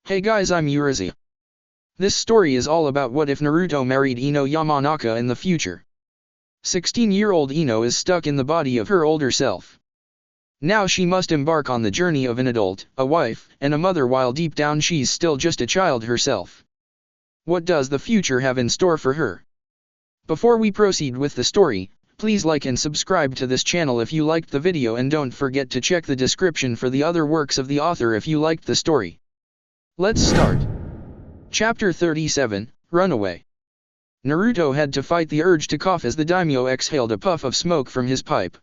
Hey guys, I'm Urizi. This story is all about what if Naruto married Ino Yamanaka in the future. 16-year-old Ino is stuck in the body of her older self. Now she must embark on the journey of an adult, a wife, and a mother while deep down she's still just a child herself. What does the future have in store for her? Before we proceed with the story, please like and subscribe to this channel if you liked the video, and don't forget to check the description for the other works of the author if you liked the story. Let's start. Chapter 37, Runaway. Naruto had to fight the urge to cough as the daimyo exhaled a puff of smoke from his pipe.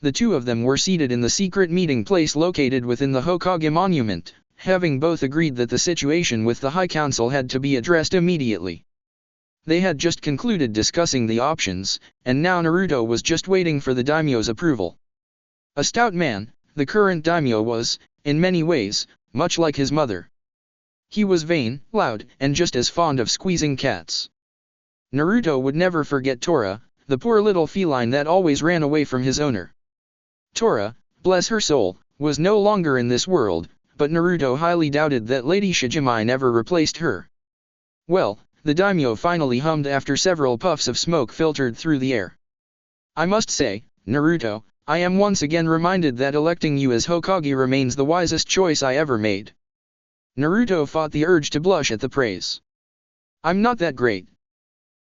The two of them were seated in the secret meeting place located within the Hokage monument, having both agreed that the situation with the High Council had to be addressed immediately. They had just concluded discussing the options, and now Naruto was just waiting for the daimyo's approval. A stout man, the current daimyo was, in many ways, much like his mother. He was vain, loud, and just as fond of squeezing cats. Naruto would never forget Tora, the poor little feline that always ran away from his owner. Tora, bless her soul, was no longer in this world, but Naruto highly doubted that Lady Shijimai never replaced her. Well, the daimyo finally hummed after several puffs of smoke filtered through the air. I must say, Naruto, I am once again reminded that electing you as Hokage remains the wisest choice I ever made. Naruto fought the urge to blush at the praise. I'm not that great.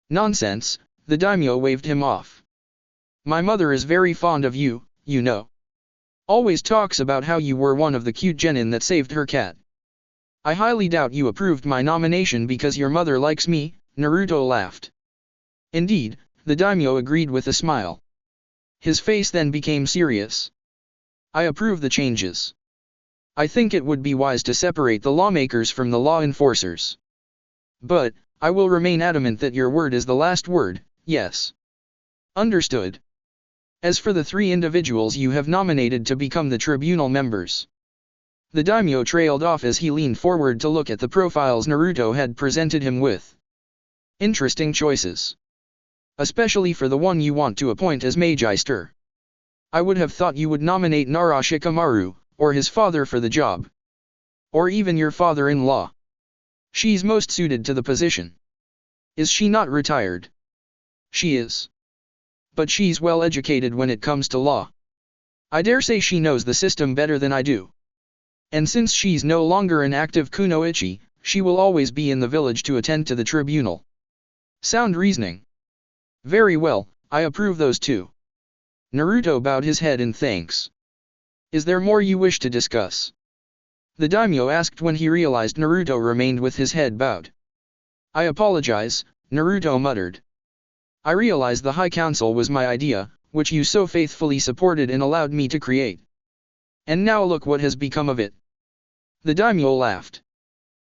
Nonsense, the daimyo waved him off. My mother is very fond of you, you know. Always talks about how you were one of the cute genin that saved her cat. I highly doubt you approved my nomination because your mother likes me, Naruto laughed. Indeed, the daimyo agreed with a smile. His face then became serious. I approve the changes. I think it would be wise to separate the lawmakers from the law enforcers. But, I will remain adamant that your word is the last word, yes. Understood. As for the three individuals you have nominated to become the tribunal members. The daimyo trailed off as he leaned forward to look at the profiles Naruto had presented him with. Interesting choices. Especially for the one you want to appoint as Magister. I would have thought you would nominate Narashikamaru, or his father for the job. Or even your father-in-law. She's most suited to the position. Is she not retired? She is. But she's well educated when it comes to law. I dare say she knows the system better than I do. And since she's no longer an active kunoichi, she will always be in the village to attend to the tribunal. Sound reasoning. Very well, I approve those two. Naruto bowed his head in thanks. Is there more you wish to discuss? The daimyo asked when he realized Naruto remained with his head bowed. I apologize, Naruto muttered. I realize the High Council was my idea, which you so faithfully supported and allowed me to create. And now look what has become of it. The daimyo laughed.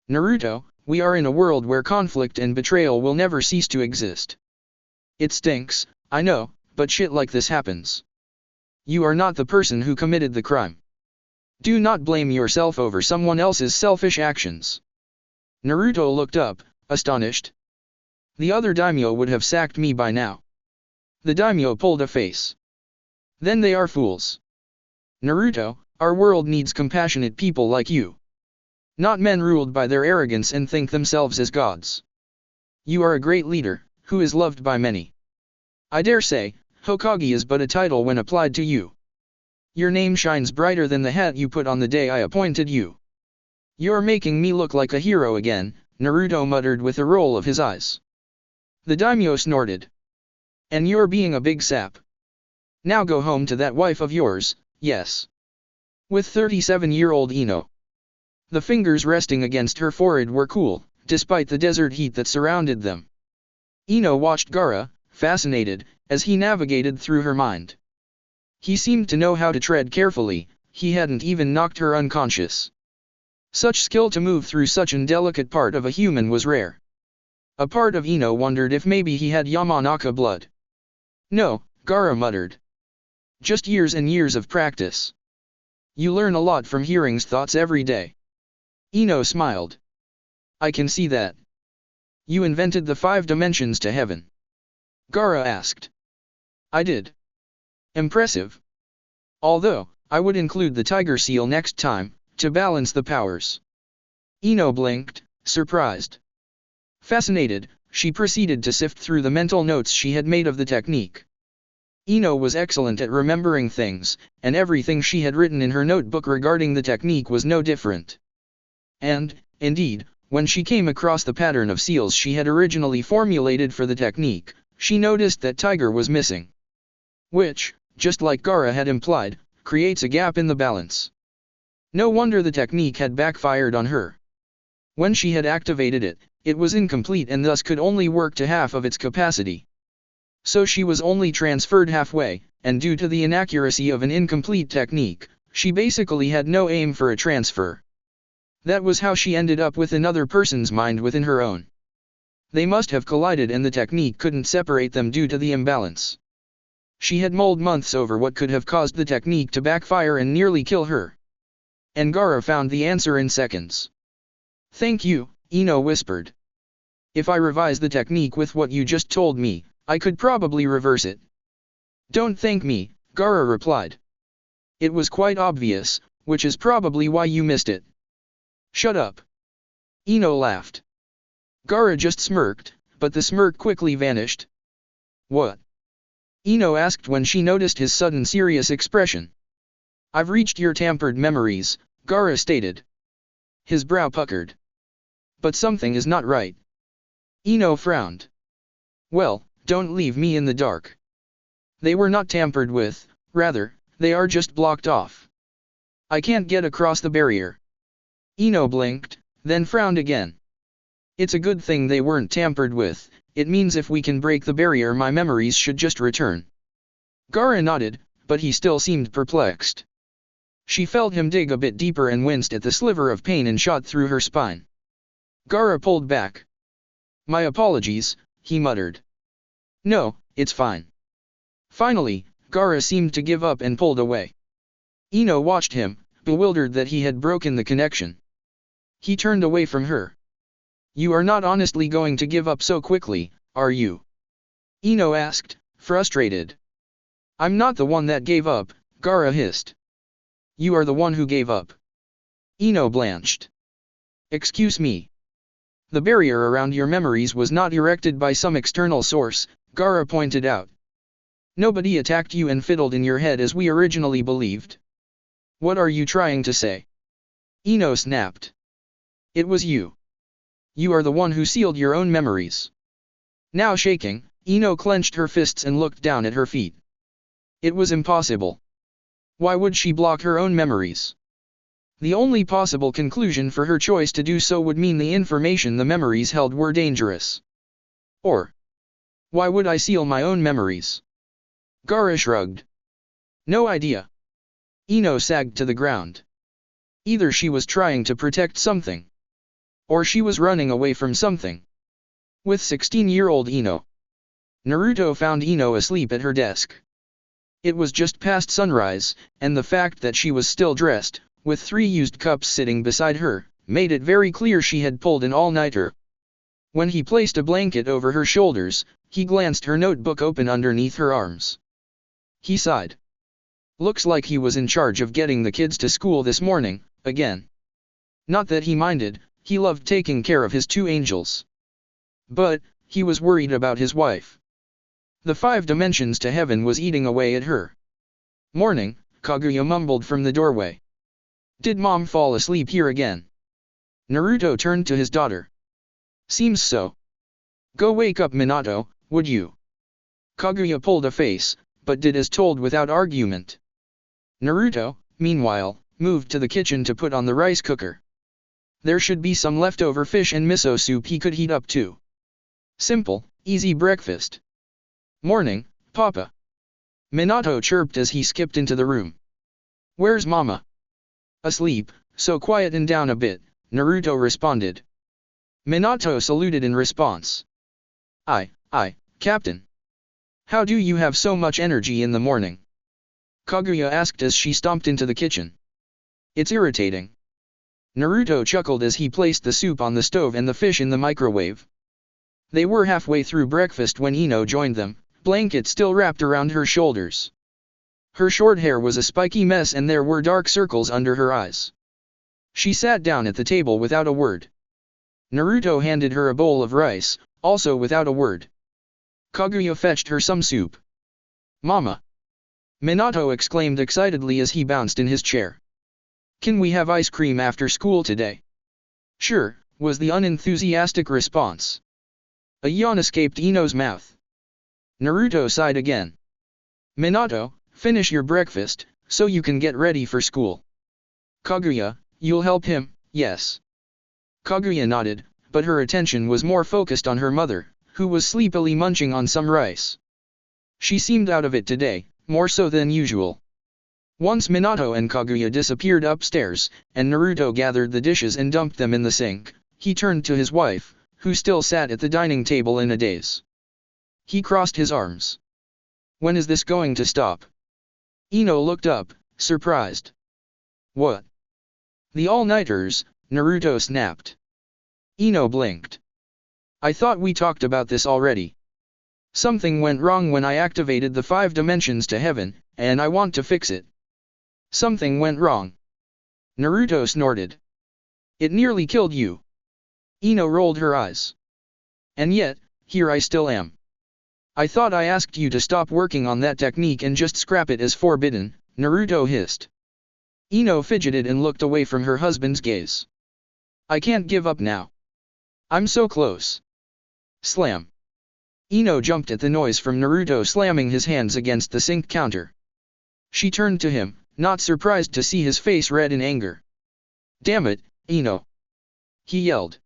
Naruto, we are in a world where conflict and betrayal will never cease to exist. It stinks, I know, but shit like this happens. You are not the person who committed the crime. Do not blame yourself over someone else's selfish actions. Naruto looked up, astonished. The other daimyo would have sacked me by now. The daimyo pulled a face. Then they are fools. Naruto, our world needs compassionate people like you. Not men ruled by their arrogance and think themselves as gods. You are a great leader, who is loved by many. I dare say, Hokage is but a title when applied to you. Your name shines brighter than the hat you put on the day I appointed you. You're making me look like a hero again, Naruto muttered with a roll of his eyes. The daimyo snorted. And you're being a big sap. Now go home to that wife of yours, yes. With 37-year-old Ino. The fingers resting against her forehead were cool, despite the desert heat that surrounded them. Ino watched Gaara, fascinated, as he navigated through her mind. He seemed to know how to tread carefully, he hadn't even knocked her unconscious. Such skill to move through such an delicate part of a human was rare. A part of Ino wondered if maybe he had Yamanaka blood. No, Gaara muttered. Just years and years of practice. You learn a lot from hearing's thoughts every day. Ino smiled. I can see that. You invented the 5 dimensions to heaven. Gaara asked. I did. Impressive. Although, I would include the tiger seal next time, to balance the powers. Ino blinked, surprised. Fascinated, she proceeded to sift through the mental notes she had made of the technique. Ino was excellent at remembering things, and everything she had written in her notebook regarding the technique was no different. And, indeed, when she came across the pattern of seals she had originally formulated for the technique, she noticed that tiger was missing. Which, just like Gaara had implied, creates a gap in the balance. No wonder the technique had backfired on her. When she had activated it, it was incomplete and thus could only work to half of its capacity. So she was only transferred halfway, and due to the inaccuracy of an incomplete technique, she basically had no aim for a transfer. That was how she ended up with another person's mind within her own. They must have collided and the technique couldn't separate them due to the imbalance. She had mulled months over what could have caused the technique to backfire and nearly kill her. And Gaara found the answer in seconds. "Thank you," Ino whispered. "If I revise the technique with what you just told me, I could probably reverse it." "Don't thank me," Gaara replied. "It was quite obvious, which is probably why you missed it." "Shut up." Ino laughed. Gaara just smirked, but the smirk quickly vanished. "What?" Ino asked when she noticed his sudden serious expression. "I've reached your tampered memories," Gaara stated. His brow puckered. "But something is not right." Ino frowned. "Well, don't leave me in the dark. They were not tampered with, rather, they are just blocked off. I can't get across the barrier." Ino blinked, then frowned again. "It's a good thing they weren't tampered with, it means if we can break the barrier my memories should just return." Gaara nodded, but he still seemed perplexed. She felt him dig a bit deeper and winced at the sliver of pain and shot through her spine. Gaara pulled back. "My apologies," he muttered. "No, it's fine." Finally, Gaara seemed to give up and pulled away. Ino watched him, bewildered that he had broken the connection. He turned away from her. "You are not honestly going to give up so quickly, are you?" Ino asked, frustrated. "I'm not the one that gave up," Gaara hissed. "You are the one who gave up." Ino blanched. "Excuse me. The barrier around your memories was not erected by some external source," Gaara pointed out. "Nobody attacked you and fiddled in your head as we originally believed." "What are you trying to say?" Ino snapped. "It was you. You are the one who sealed your own memories." Now shaking, Ino clenched her fists and looked down at her feet. It was impossible. Why would she block her own memories? The only possible conclusion for her choice to do so would mean the information the memories held were dangerous. Or, why would I seal my own memories? Gaara shrugged. No idea. Ino sagged to the ground. Either she was trying to protect something, or she was running away from something. With 16-year-old Ino. Naruto found Ino asleep at her desk. It was just past sunrise, and the fact that she was still dressed, with 3 used cups sitting beside her, made it very clear she had pulled an all-nighter. When he placed a blanket over her shoulders, he glanced her notebook open underneath her arms. He sighed. Looks like he was in charge of getting the kids to school this morning, again. Not that he minded, he loved taking care of his 2 angels. But, he was worried about his wife. The 5 dimensions to heaven was eating away at her. "Morning," Kaguya mumbled from the doorway. "Did Mom fall asleep here again?" Naruto turned to his daughter. "Seems so. Go wake up Minato, would you?" Kaguya pulled a face, but did as told without argument. Naruto, meanwhile, moved to the kitchen to put on the rice cooker. There should be some leftover fish and miso soup he could heat up too. Simple, easy breakfast. "Morning, Papa." Minato chirped as he skipped into the room. "Where's Mama?" "Asleep, so quieten down a bit," Naruto responded. Minato saluted in response. I, Captain. How do you have so much energy in the morning?" Kaguya asked as she stomped into the kitchen. "It's irritating." Naruto chuckled as he placed the soup on the stove and the fish in the microwave. They were halfway through breakfast when Ino joined them, blanket still wrapped around her shoulders. Her short hair was a spiky mess and there were dark circles under her eyes. She sat down at the table without a word. Naruto handed her a bowl of rice, also without a word. Kaguya fetched her some soup. Mama! Minato exclaimed excitedly as he bounced in his chair. Can we have ice cream after school today? Sure, was the unenthusiastic response. A yawn escaped Ino's mouth. Naruto sighed again. Minato, finish your breakfast, so you can get ready for school. Kaguya, you'll help him, yes. Kaguya nodded, but her attention was more focused on her mother, who was sleepily munching on some rice. She seemed out of it today, more so than usual. Once Minato and Kaguya disappeared upstairs, and Naruto gathered the dishes and dumped them in the sink, he turned to his wife, who still sat at the dining table in a daze. He crossed his arms. When is this going to stop? Ino looked up, surprised. What? The all-nighters, Naruto snapped. Ino blinked. I thought we talked about this already. Something went wrong when I activated the 5 dimensions to heaven, and I want to fix it. Something went wrong. Naruto snorted. It nearly killed you. Ino rolled her eyes. And yet, here I still am. I thought I asked you to stop working on that technique and just scrap it as forbidden, Naruto hissed. Ino fidgeted and looked away from her husband's gaze. I can't give up now. I'm so close. Slam. Ino jumped at the noise from Naruto slamming his hands against the sink counter. She turned to him, not surprised to see his face red in anger. Damn it, Ino! He yelled.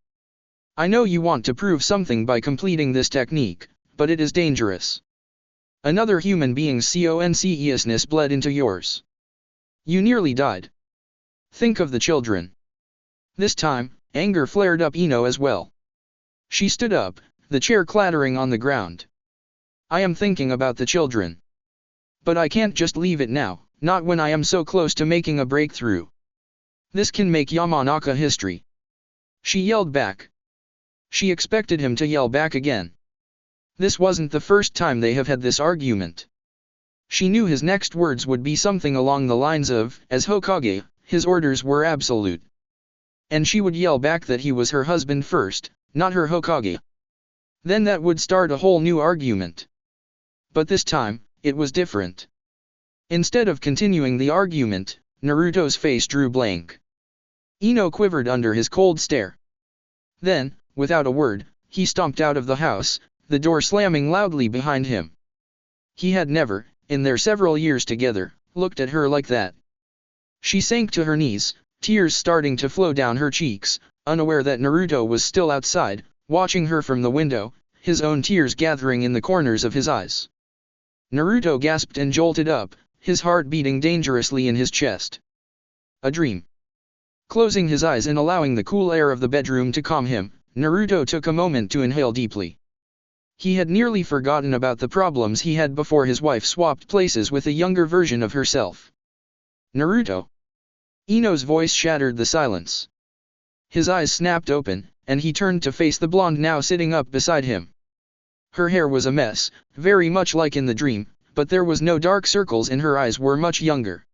I know you want to prove something by completing this technique, but it is dangerous. Another human being's consciousness bled into yours. You nearly died. Think of the children. This time, anger flared up Ino as well. She stood up, the chair clattering on the ground. I am thinking about the children. But I can't just leave it now, not when I am so close to making a breakthrough. This can make Yamanaka history. She yelled back. She expected him to yell back again. This wasn't the first time they have had this argument. She knew his next words would be something along the lines of, as Hokage, his orders were absolute. And she would yell back that he was her husband first, not her Hokage. Then that would start a whole new argument. But this time, it was different. Instead of continuing the argument, Naruto's face drew blank. Ino quivered under his cold stare. Then, without a word, he stomped out of the house, the door slamming loudly behind him. He had never, in their several years together, looked at her like that. She sank to her knees, tears starting to flow down her cheeks, unaware that Naruto was still outside, watching her from the window, his own tears gathering in the corners of his eyes. Naruto gasped and jolted up, his heart beating dangerously in his chest. A dream. Closing his eyes and allowing the cool air of the bedroom to calm him, Naruto took a moment to inhale deeply. He had nearly forgotten about the problems he had before his wife swapped places with a younger version of herself. Naruto. Ino's voice shattered the silence. His eyes snapped open, and he turned to face the blonde now sitting up beside him. Her hair was a mess, very much like in the dream, but there was no dark circles and her eyes were much younger.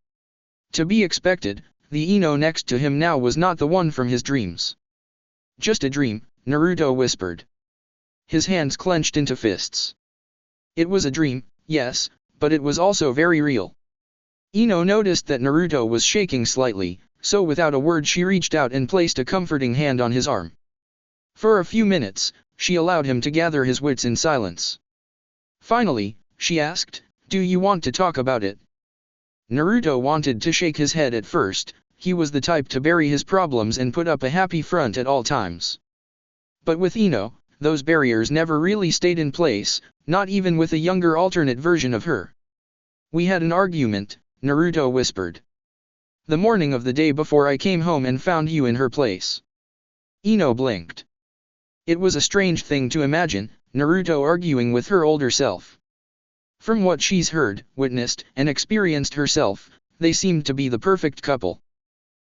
To be expected, the Ino next to him now was not the one from his dreams. Just a dream, Naruto whispered. His hands clenched into fists. It was a dream, yes, but it was also very real. Ino noticed that Naruto was shaking slightly, so without a word she reached out and placed a comforting hand on his arm. For a few minutes, she allowed him to gather his wits in silence. Finally, she asked, "Do you want to talk about it?" Naruto wanted to shake his head at first, he was the type to bury his problems and put up a happy front at all times. But with Ino, those barriers never really stayed in place, not even with a younger alternate version of her. We had an argument, Naruto whispered. The morning of the day before I came home and found you in her place. Ino blinked. It was a strange thing to imagine, Naruto arguing with her older self. From what she's heard, witnessed, and experienced herself, they seemed to be the perfect couple.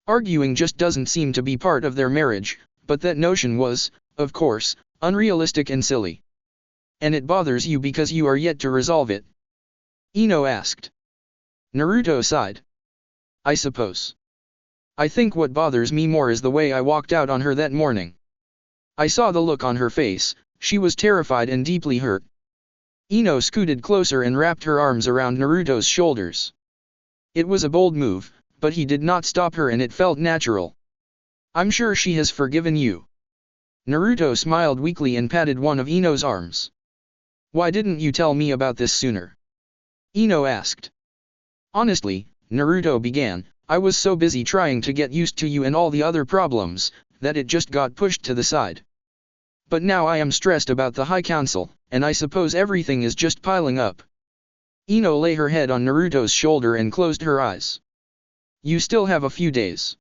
Arguing just doesn't seem to be part of their marriage, but that notion was, of course, unrealistic and silly. And it bothers you because you are yet to resolve it? Ino asked. Naruto sighed. I suppose. I think what bothers me more is the way I walked out on her that morning. I saw the look on her face, she was terrified and deeply hurt. Ino scooted closer and wrapped her arms around Naruto's shoulders. It was a bold move, but he did not stop her and it felt natural. I'm sure she has forgiven you. Naruto smiled weakly and patted one of Ino's arms. Why didn't you tell me about this sooner? Ino asked. Honestly, Naruto began, I was so busy trying to get used to you and all the other problems, that it just got pushed to the side. But now I am stressed about the High Council, and I suppose everything is just piling up. Ino lay her head on Naruto's shoulder and closed her eyes. You still have a few days.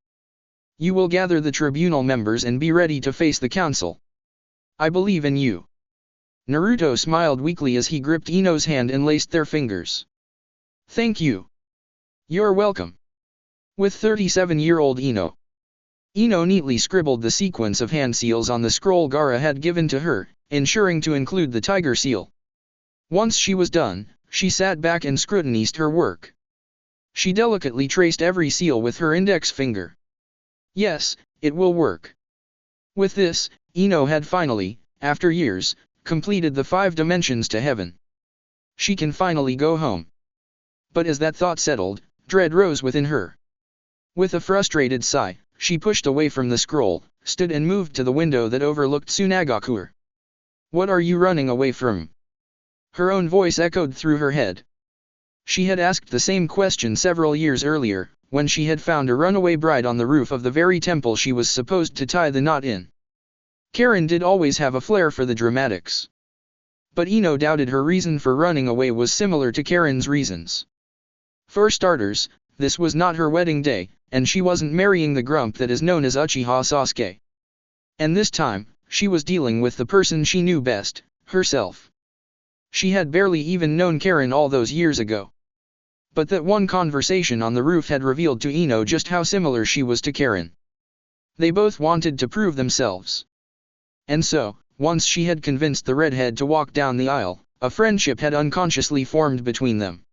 You will gather the tribunal members and be ready to face the council. I believe in you. Naruto smiled weakly as he gripped Ino's hand and laced their fingers. Thank you. You're welcome. With 37-year-old Ino. Ino neatly scribbled the sequence of hand seals on the scroll Gaara had given to her, ensuring to include the tiger seal. Once she was done, she sat back and scrutinized her work. She delicately traced every seal with her index finger. Yes, it will work. With this, Ino had finally, after years, completed the 5 dimensions to heaven. She can finally go home. But as that thought settled, dread rose within her. With a frustrated sigh, she pushed away from the scroll, stood and moved to the window that overlooked Tsunagakure. What are you running away from? Her own voice echoed through her head. She had asked the same question several years earlier, when she had found a runaway bride on the roof of the very temple she was supposed to tie the knot in. Karen did always have a flair for the dramatics. But Ino doubted her reason for running away was similar to Karen's reasons. For starters, this was not her wedding day, and she wasn't marrying the grump that is known as Uchiha Sasuke. And this time, she was dealing with the person she knew best, herself. She had barely even known Karen all those years ago. But that one conversation on the roof had revealed to Ino just how similar she was to Karen. They both wanted to prove themselves. And so, once she had convinced the redhead to walk down the aisle, a friendship had unconsciously formed between them.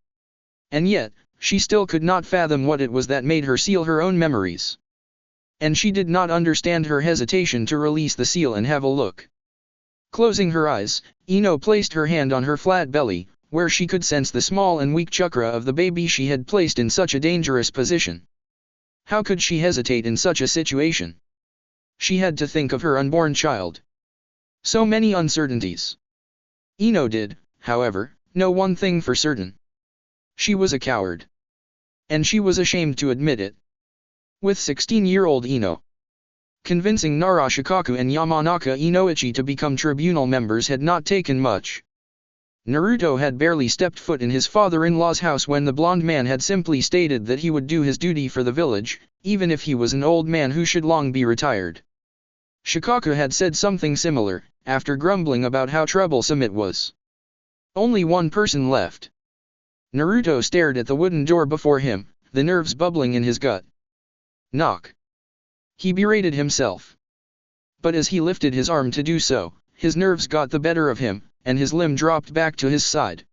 And yet, she still could not fathom what it was that made her seal her own memories. And she did not understand her hesitation to release the seal and have a look. Closing her eyes, Ino placed her hand on her flat belly, where she could sense the small and weak chakra of the baby she had placed in such a dangerous position. How could she hesitate in such a situation? She had to think of her unborn child. So many uncertainties. Ino did, however, know one thing for certain. She was a coward. And she was ashamed to admit it. With 16-year-old Ino. Convincing Narashikaku and Yamanaka Inoichi to become tribunal members had not taken much. Naruto had barely stepped foot in his father-in-law's house when the blonde man had simply stated that he would do his duty for the village, even if he was an old man who should long be retired. Shikaku had said something similar, after grumbling about how troublesome it was. Only one person left. Naruto stared at the wooden door before him, the nerves bubbling in his gut. Knock. He berated himself. But as he lifted his arm to do so, his nerves got the better of him, and his limb dropped back to his side.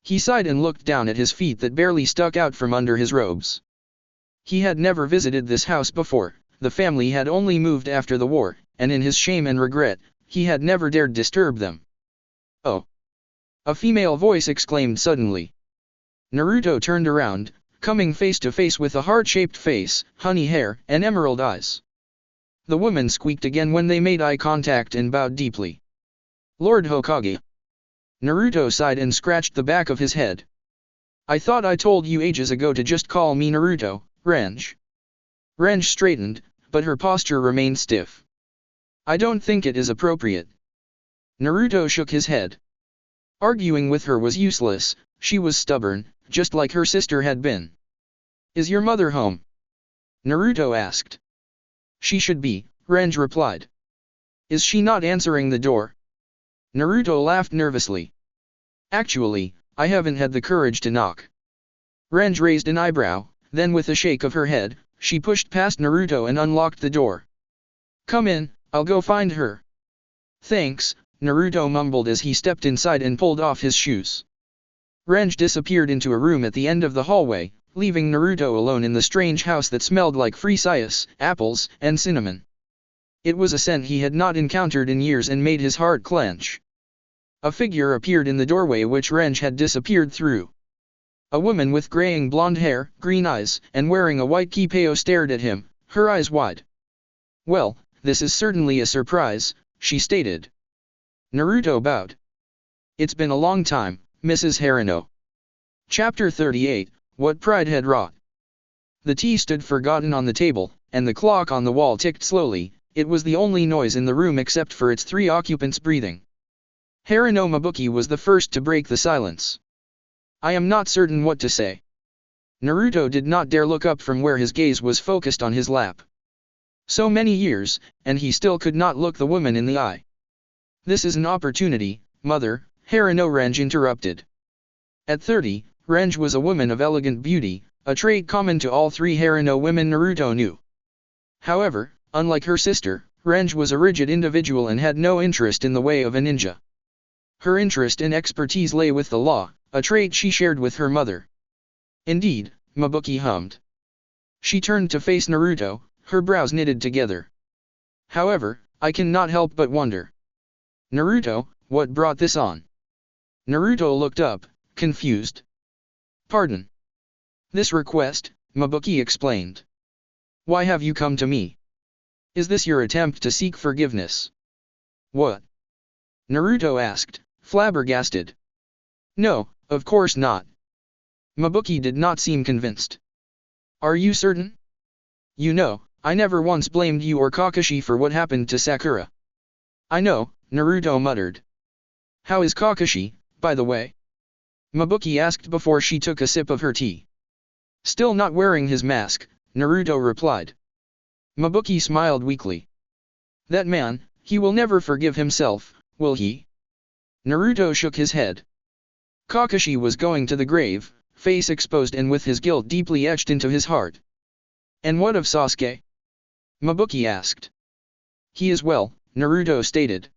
He sighed and looked down at his feet that barely stuck out from under his robes. He had never visited this house before, the family had only moved after the war, and in his shame and regret, he had never dared disturb them. Oh! A female voice exclaimed suddenly. Naruto turned around, coming face to face with a heart-shaped face, honey hair, and emerald eyes. The woman squeaked again when they made eye contact and bowed deeply. Lord Hokage. Naruto sighed and scratched the back of his head. I thought I told you ages ago to just call me Naruto, Range. Range straightened, but her posture remained stiff. I don't think it is appropriate. Naruto shook his head. Arguing with her was useless, she was stubborn, just like her sister had been. Is your mother home? Naruto asked. She should be, Range replied. Is she not answering the door? Naruto laughed nervously. Actually, I haven't had the courage to knock. Range raised an eyebrow, then with a shake of her head, she pushed past Naruto and unlocked the door. Come in, I'll go find her. Thanks, Naruto mumbled as he stepped inside and pulled off his shoes. Range disappeared into a room at the end of the hallway, leaving Naruto alone in the strange house that smelled like fresh ice, apples, and cinnamon. It was a scent he had not encountered in years and made his heart clench. A figure appeared in the doorway which Renji had disappeared through. A woman with graying blonde hair, green eyes, and wearing a white kippah stared at him, her eyes wide. "Well, this is certainly a surprise," she stated. Naruto bowed. "It's been a long time, Mrs. Harano." Chapter 38, What Pride Had Wrought. The tea stood forgotten on the table, and the clock on the wall ticked slowly. It was the only noise in the room except for its 3 occupants breathing. Harano Mabuki was the first to break the silence. "I am not certain what to say." Naruto did not dare look up from where his gaze was focused on his lap. So many years, and he still could not look the woman in the eye. "This is an opportunity, mother," Harano Renji interrupted. At 30, Renji was a woman of elegant beauty, a trait common to all 3 Harano women Naruto knew. However, unlike her sister, Renji was a rigid individual and had no interest in the way of a ninja. Her interest and expertise lay with the law, a trait she shared with her mother. "Indeed," Mabuki hummed. She turned to face Naruto, her brows knitted together. "However, I cannot help but wonder. Naruto, what brought this on?" Naruto looked up, confused. "Pardon. This request," Mabuki explained. "Why have you come to me? Is this your attempt to seek forgiveness?" "What?" Naruto asked, flabbergasted. "No, of course not." Mabuki did not seem convinced. "Are you certain? You know, I never once blamed you or Kakashi for what happened to Sakura." "I know," Naruto muttered. "How is Kakashi, by the way?" Mabuki asked before she took a sip of her tea. "Still not wearing his mask," Naruto replied. Mabuki smiled weakly. "That man, he will never forgive himself, will he?" Naruto shook his head. Kakashi was going to the grave, face exposed and with his guilt deeply etched into his heart. "And what of Sasuke?" Mabuki asked. "He is well," Naruto stated.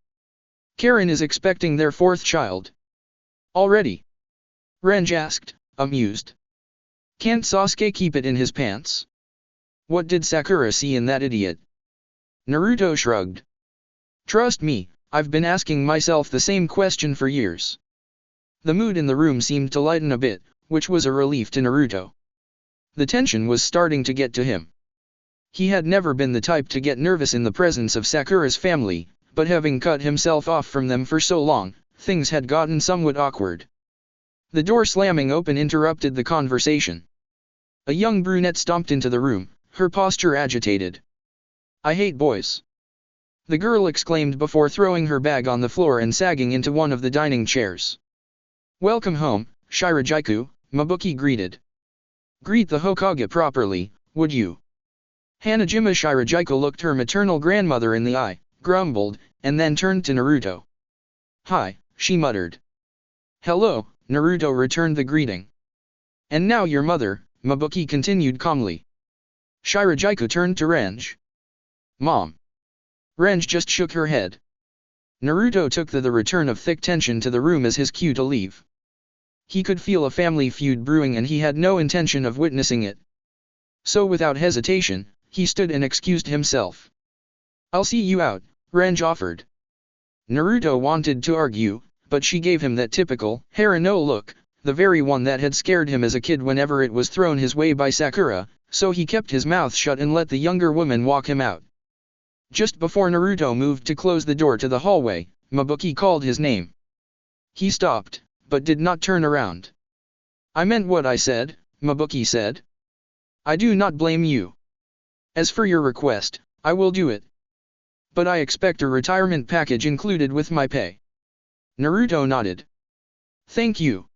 "Karen is expecting their 4th child." "Already?" Renji asked, amused. "Can't Sasuke keep it in his pants? What did Sakura see in that idiot?" Naruto shrugged. "Trust me, I've been asking myself the same question for years." The mood in the room seemed to lighten a bit, which was a relief to Naruto. The tension was starting to get to him. He had never been the type to get nervous in the presence of Sakura's family, but having cut himself off from them for so long, things had gotten somewhat awkward. The door slamming open interrupted the conversation. A young brunette stomped into the room, her posture agitated. "I hate boys," the girl exclaimed before throwing her bag on the floor and sagging into one of the dining chairs. "Welcome home, Shirajiku," Mabuki greeted. "Greet the Hokage properly, would you?" Hanajima Shirajiku looked her maternal grandmother in the eye, grumbled, and then turned to Naruto. "Hi," she muttered. "Hello," Naruto returned the greeting. "And now your mother," Mabuki continued calmly. Shirajiku turned to Renji. "Mom." Renji just shook her head. Naruto took the return of thick tension to the room as his cue to leave. He could feel a family feud brewing and he had no intention of witnessing it. So without hesitation, he stood and excused himself. "I'll see you out," Renji offered. Naruto wanted to argue, but she gave him that typical Harano look, the very one that had scared him as a kid whenever it was thrown his way by Sakura, so he kept his mouth shut and let the younger woman walk him out. Just before Naruto moved to close the door to the hallway, Mabuki called his name. He stopped, but did not turn around. "I meant what I said," Mabuki said. "I do not blame you. As for your request, I will do it. But I expect a retirement package included with my pay." Naruto nodded. "Thank you."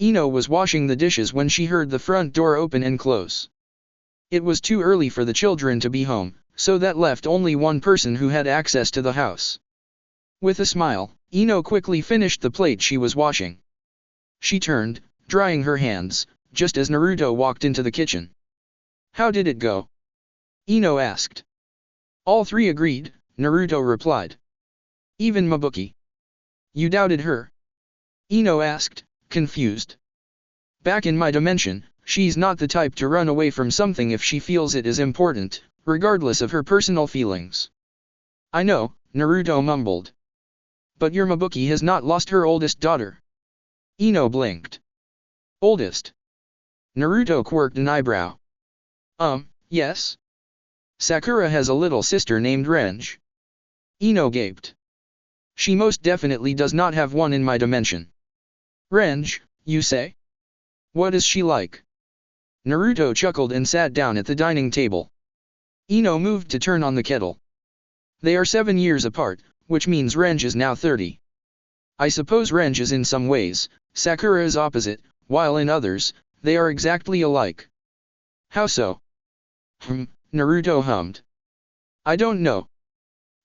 Ino was washing the dishes when she heard the front door open and close. It was too early for the children to be home, so that left only one person who had access to the house. With a smile, Ino quickly finished the plate she was washing. She turned, drying her hands, just as Naruto walked into the kitchen. "How did it go?" Ino asked. "All 3 agreed," Naruto replied. "Even Mabuki." "You doubted her?" Ino asked, confused. "Back in my dimension, She's not the type to run away from something if she feels it is important, regardless of her personal feelings. I know, Naruto mumbled. But your Mabuki has not lost her oldest daughter. Ino blinked. Oldest? Naruto quirked an eyebrow. Yes? Sakura has a little sister named Renge. Ino gaped. She most definitely does not have one in my dimension. Renge, you say? What is she like? Naruto chuckled and sat down at the dining table. Ino moved to turn on the kettle. They are 7 years apart, which means Renge is now 30. I suppose Renge is in some ways, Sakura is opposite, while in others, they are exactly alike. How so? Naruto hummed. I don't know.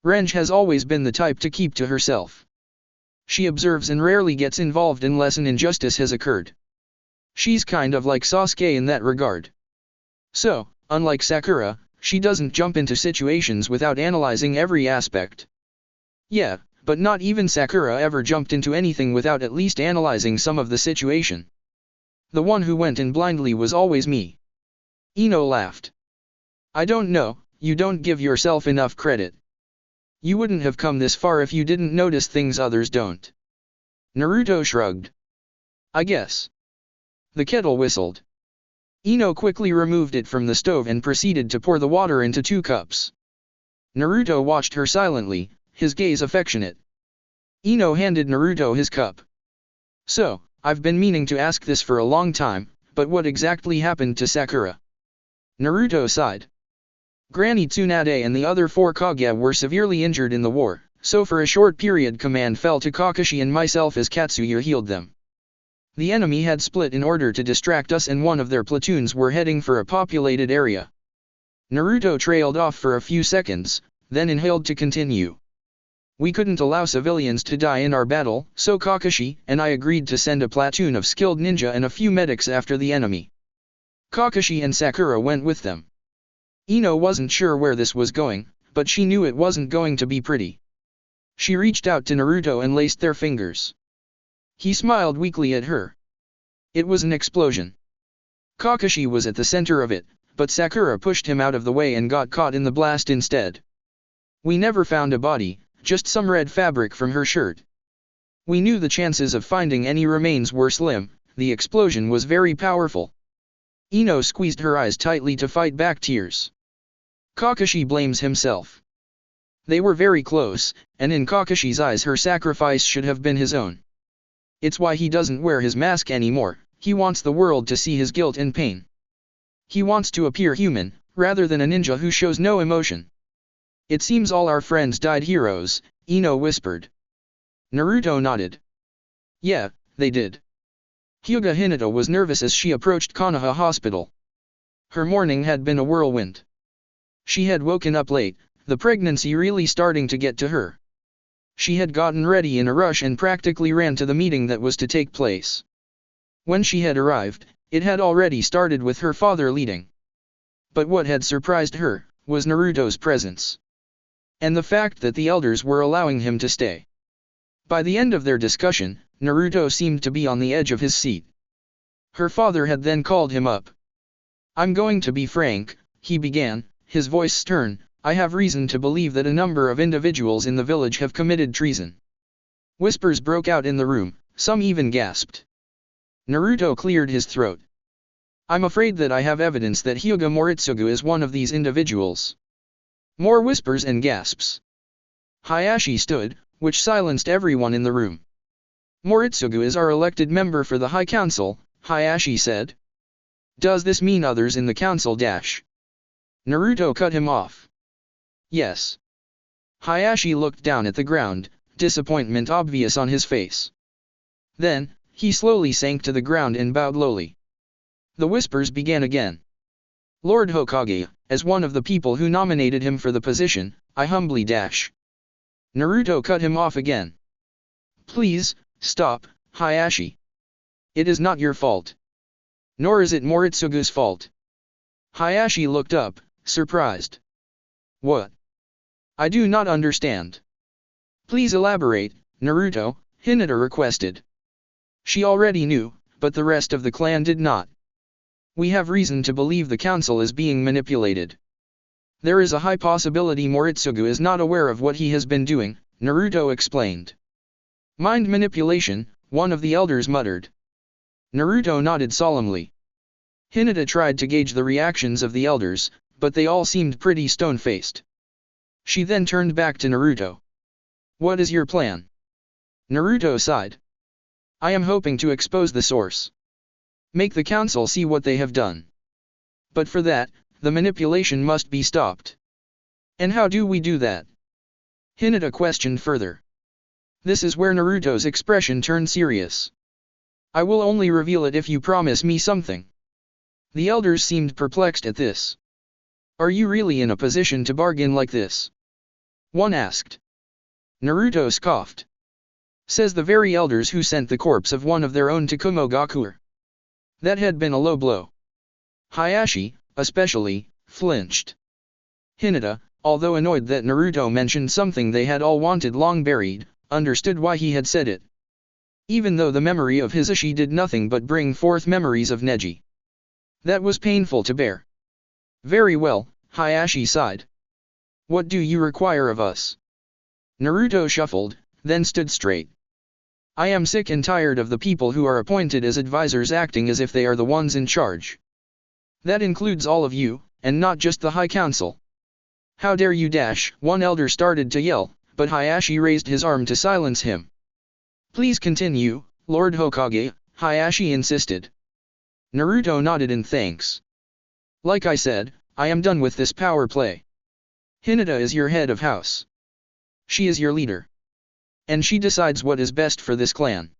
Renge has always been the type to keep to herself. She observes and rarely gets involved unless an injustice has occurred. She's kind of like Sasuke in that regard. So, unlike Sakura, she doesn't jump into situations without analyzing every aspect. Yeah, but not even Sakura ever jumped into anything without at least analyzing some of the situation. The one who went in blindly was always me. Ino laughed. I don't know, you don't give yourself enough credit. You wouldn't have come this far if you didn't notice things others don't. Naruto shrugged. I guess. The kettle whistled. Ino quickly removed it from the stove and proceeded to pour the water into 2 cups. Naruto watched her silently, his gaze affectionate. Ino handed Naruto his cup. So, I've been meaning to ask this for a long time, but what exactly happened to Sakura? Naruto sighed. Granny Tsunade and the other 4 Kage were severely injured in the war, so for a short period command fell to Kakashi and myself as Katsuya healed them. The enemy had split in order to distract us and one of their platoons were heading for a populated area. Naruto trailed off for a few seconds, then inhaled to continue. We couldn't allow civilians to die in our battle, so Kakashi and I agreed to send a platoon of skilled ninja and a few medics after the enemy. Kakashi and Sakura went with them. Ino wasn't sure where this was going, but she knew it wasn't going to be pretty. She reached out to Naruto and laced their fingers. He smiled weakly at her. It was an explosion. Kakashi was at the center of it, but Sakura pushed him out of the way and got caught in the blast instead. We never found a body, just some red fabric from her shirt. We knew the chances of finding any remains were slim, the explosion was very powerful. Ino squeezed her eyes tightly to fight back tears. Kakashi blames himself. They were very close, and in Kakashi's eyes her sacrifice should have been his own. It's why he doesn't wear his mask anymore, he wants the world to see his guilt and pain. He wants to appear human, rather than a ninja who shows no emotion. It seems all our friends died heroes, Ino whispered. Naruto nodded. Yeah, they did. Hyuga Hinata was nervous as she approached Konoha Hospital. Her morning had been a whirlwind. She had woken up late, the pregnancy really starting to get to her. She had gotten ready in a rush and practically ran to the meeting that was to take place. When she had arrived, it had already started with her father leading. But what had surprised her was Naruto's presence. And the fact that the elders were allowing him to stay. By the end of their discussion, Naruto seemed to be on the edge of his seat. Her father had then called him up. I'm going to be frank, he began, his voice stern. I have reason to believe that a number of individuals in the village have committed treason. Whispers broke out in the room, some even gasped. Naruto cleared his throat. I'm afraid that I have evidence that Hyuga Moritsugu is one of these individuals. More whispers and gasps. Hayashi stood, which silenced everyone in the room. Moritsugu is our elected member for the High Council, Hayashi said. Does this mean others in the council dash? Naruto cut him off. Yes. Hayashi looked down at the ground, disappointment obvious on his face. Then, he slowly sank to the ground and bowed lowly. The whispers began again. Lord Hokage, as one of the people who nominated him for the position, I humbly dash. Naruto cut him off again. Please, stop, Hayashi. It is not your fault. Nor is it Moritsugu's fault. Hayashi looked up, surprised. What? I do not understand. Please elaborate, Naruto, Hinata requested. She already knew, but the rest of the clan did not. We have reason to believe the council is being manipulated. There is a high possibility Moritsugu is not aware of what he has been doing, Naruto explained. Mind manipulation, one of the elders muttered. Naruto nodded solemnly. Hinata tried to gauge the reactions of the elders, but they all seemed pretty stone-faced. She then turned back to Naruto. What is your plan? Naruto sighed. I am hoping to expose the source. Make the council see what they have done. But for that, the manipulation must be stopped. And how do we do that? Hinata questioned further. This is where Naruto's expression turned serious. I will only reveal it if you promise me something. The elders seemed perplexed at this. Are you really in a position to bargain like this? One asked. Naruto scoffed. Says the very elders who sent the corpse of one of their own to Kumogakuer. That had been a low blow. Hayashi, especially, flinched. Hinata, although annoyed that Naruto mentioned something they had all wanted long buried, understood why he had said it. Even though the memory of Hisashi did nothing but bring forth memories of Neji. That was painful to bear. Very well, Hayashi sighed. What do you require of us? Naruto shuffled, then stood straight. I am sick and tired of the people who are appointed as advisors acting as if they are the ones in charge. That includes all of you, and not just the High Council. How dare you dash! One elder started to yell, but Hayashi raised his arm to silence him. Please continue, Lord Hokage, Hayashi insisted. Naruto nodded in thanks. Like I said, I am done with this power play. Hinata is your head of house. She is your leader. And she decides what is best for this clan.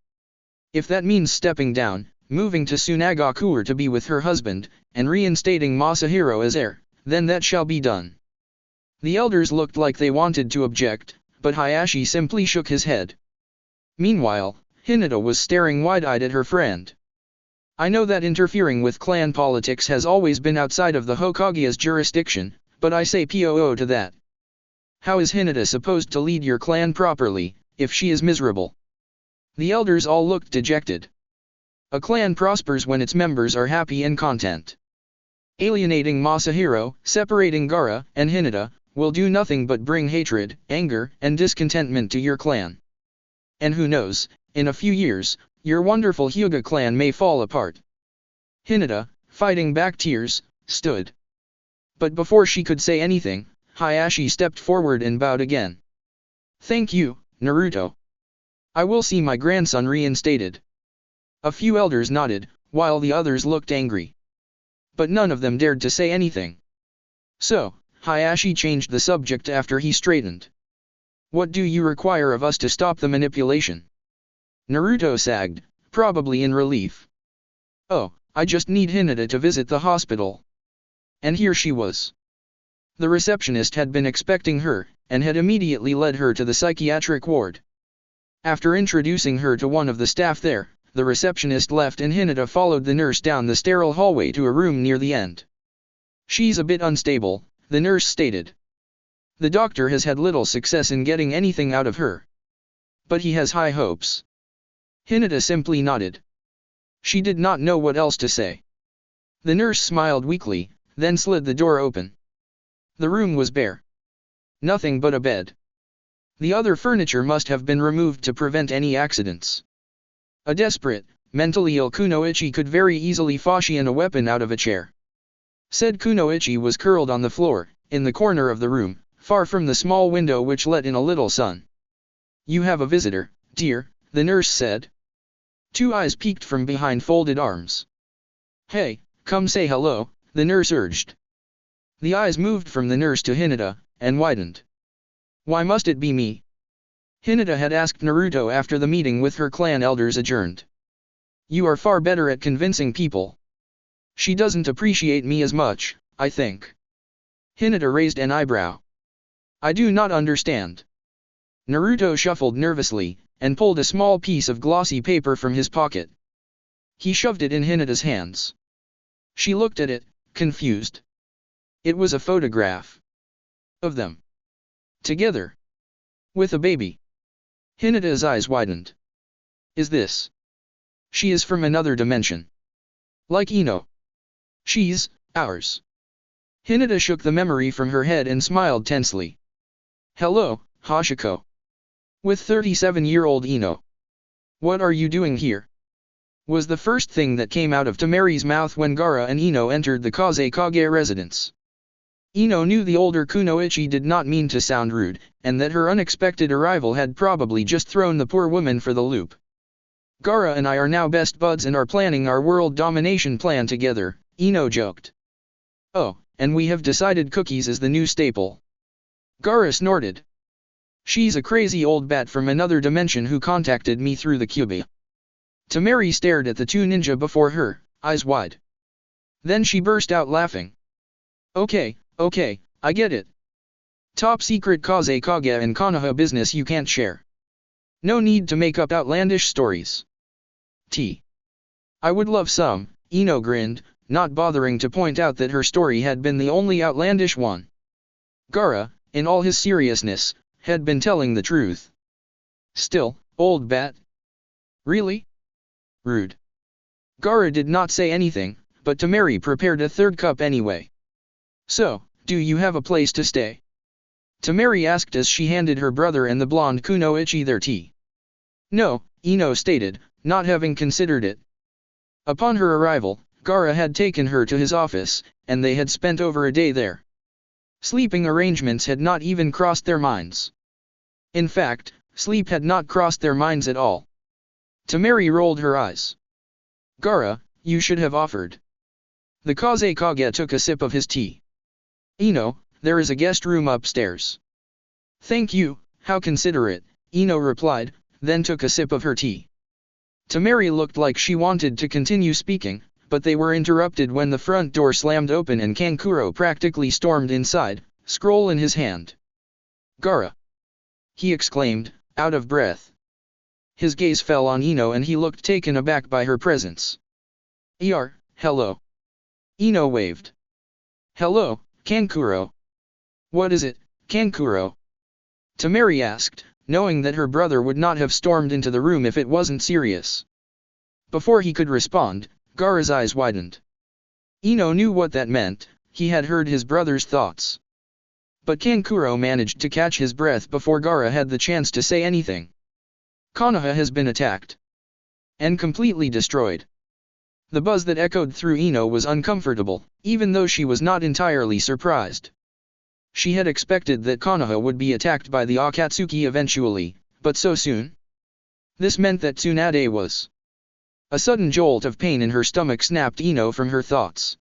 If that means stepping down, moving to Tsunagakuer to be with her husband, and reinstating Masahiro as heir, then that shall be done. The elders looked like they wanted to object, but Hayashi simply shook his head. Meanwhile, Hinata was staring wide-eyed at her friend. I know that interfering with clan politics has always been outside of the Hokage's jurisdiction, but I say POO to that. How is Hinata supposed to lead your clan properly, if she is miserable? The elders all looked dejected. A clan prospers when its members are happy and content. Alienating Masahiro, separating Gaara and Hinata, will do nothing but bring hatred, anger, and discontentment to your clan. And who knows, in a few years, your wonderful Hyuga clan may fall apart. Hinata, fighting back tears, stood. But before she could say anything, Hayashi stepped forward and bowed again. Thank you, Naruto. I will see my grandson reinstated. A few elders nodded, while the others looked angry. But none of them dared to say anything. So, Hayashi changed the subject after he straightened. What do you require of us to stop the manipulation? Naruto sagged, probably in relief. Oh, I just need Hinata to visit the hospital. And here she was. The receptionist had been expecting her, and had immediately led her to the psychiatric ward. After introducing her to one of the staff there, the receptionist left and Hinata followed the nurse down the sterile hallway to a room near the end. She's a bit unstable, the nurse stated. The doctor has had little success in getting anything out of her. But he has high hopes. Hinata simply nodded. She did not know what else to say. The nurse smiled weakly, then slid the door open. The room was bare. Nothing but a bed. The other furniture must have been removed to prevent any accidents. A desperate, mentally ill Kunoichi could very easily fashion a weapon out of a chair. Said Kunoichi was curled on the floor, in the corner of the room, far from the small window which let in a little sun. You have a visitor, dear, the nurse said. Two eyes peeked from behind folded arms. Hey, come say hello, the nurse urged. The eyes moved from the nurse to Hinata, and widened. Why must it be me? Hinata had asked Naruto after the meeting with her clan elders adjourned. You are far better at convincing people. She doesn't appreciate me as much, I think. Hinata raised an eyebrow. I do not understand. Naruto shuffled nervously, and pulled a small piece of glossy paper from his pocket. He shoved it in Hinata's hands. She looked at it, confused. It was a photograph. Of them. Together. With a baby. Hinata's eyes widened. Is this? She is from another dimension. Like Ino. She's ours. Hinata shook the memory from her head and smiled tensely. Hello, Hashiko. With 37-year-old Ino. What are you doing here? Was the first thing that came out of Tamari's mouth when Gaara and Ino entered the Kazekage residence. Ino knew the older kunoichi did not mean to sound rude, and that her unexpected arrival had probably just thrown the poor woman for the loop. Gaara and I are now best buds and are planning our world domination plan together, Ino joked. Oh, and we have decided cookies is the new staple. Gaara snorted. She's a crazy old bat from another dimension who contacted me through the cube. Tamari stared at the two ninja before her, eyes wide. Then she burst out laughing. Okay, I get it. Top secret Kazekage and Konoha business you can't share. No need to make up outlandish stories. I would love some, Ino grinned, not bothering to point out that her story had been the only outlandish one. Gaara, in all his seriousness, had been telling the truth. Still, old bat. Really? Rude. Gaara did not say anything, but Tamari prepared a third cup anyway. So, do you have a place to stay? Tamari asked as she handed her brother and the blonde kunoichi their tea. No, Ino stated, not having considered it. Upon her arrival, Gaara had taken her to his office, and they had spent over a day there. Sleeping arrangements had not even crossed their minds. In fact, sleep had not crossed their minds at all. Tamari rolled her eyes. Gaara, you should have offered. The Kazekage took a sip of his tea. Ino, there is a guest room upstairs. Thank you, how considerate, Ino replied, then took a sip of her tea. Tamari looked like she wanted to continue speaking, but they were interrupted when the front door slammed open and Kankuro practically stormed inside, scroll in his hand. Gaara! He exclaimed, out of breath. His gaze fell on Ino and he looked taken aback by her presence. Hello. Ino waved. Hello, Kankuro. What is it, Kankuro? Tamari asked, knowing that her brother would not have stormed into the room if it wasn't serious. Before he could respond, Gaara's eyes widened. Ino knew what that meant, he had heard his brother's thoughts. But Kankuro managed to catch his breath before Gaara had the chance to say anything. Konoha has been attacked. And completely destroyed. The buzz that echoed through Ino was uncomfortable, even though she was not entirely surprised. She had expected that Konoha would be attacked by the Akatsuki eventually, but so soon? This meant that Tsunade was. A sudden jolt of pain in her stomach snapped Ino from her thoughts.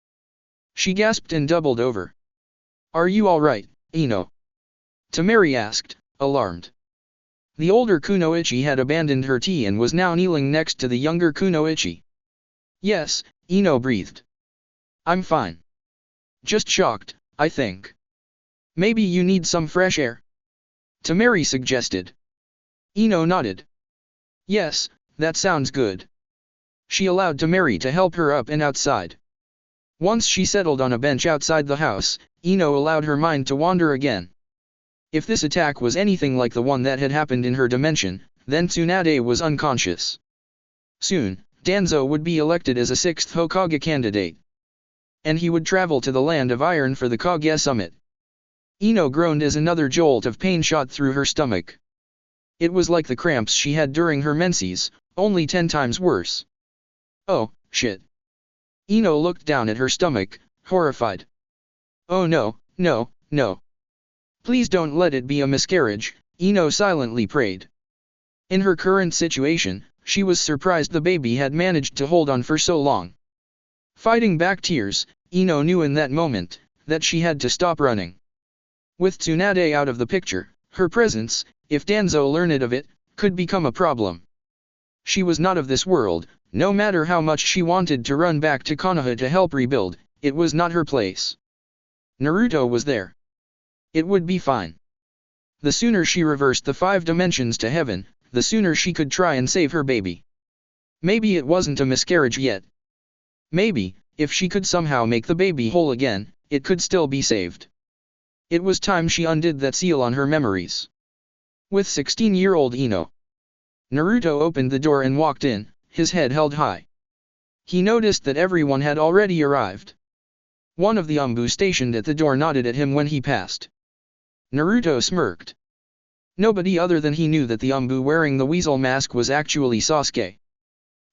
She gasped and doubled over. Are you alright, Ino? Tamari asked, alarmed. The older kunoichi had abandoned her tea and was now kneeling next to the younger kunoichi. Yes, Ino breathed. I'm fine. Just shocked, I think. Maybe you need some fresh air? Tamari suggested. Ino nodded. Yes, that sounds good. She allowed Tamari to help her up and outside. Once she settled on a bench outside the house, Ino allowed her mind to wander again. If this attack was anything like the one that had happened in her dimension, then Tsunade was unconscious. Soon, Danzo would be elected as a 6th Hokage candidate. And he would travel to the Land of Iron for the Kage Summit. Ino groaned as another jolt of pain shot through her stomach. It was like the cramps she had during her menses, only 10 times worse. Oh, shit. Ino looked down at her stomach, horrified. Oh no, no, no. Please don't let it be a miscarriage, Ino silently prayed. In her current situation, she was surprised the baby had managed to hold on for so long. Fighting back tears, Ino knew in that moment, that she had to stop running. With Tsunade out of the picture, her presence, if Danzo learned of it, could become a problem. She was not of this world, no matter how much she wanted to run back to Konoha to help rebuild, it was not her place. Naruto was there. It would be fine. The sooner she reversed the 5 dimensions to heaven, the sooner she could try and save her baby. Maybe it wasn't a miscarriage yet. Maybe, if she could somehow make the baby whole again, it could still be saved. It was time she undid that seal on her memories. With 16-year-old Ino. Naruto opened the door and walked in, his head held high. He noticed that everyone had already arrived. One of the Umbu stationed at the door nodded at him when he passed. Naruto smirked. Nobody other than he knew that the Umbu wearing the weasel mask was actually Sasuke.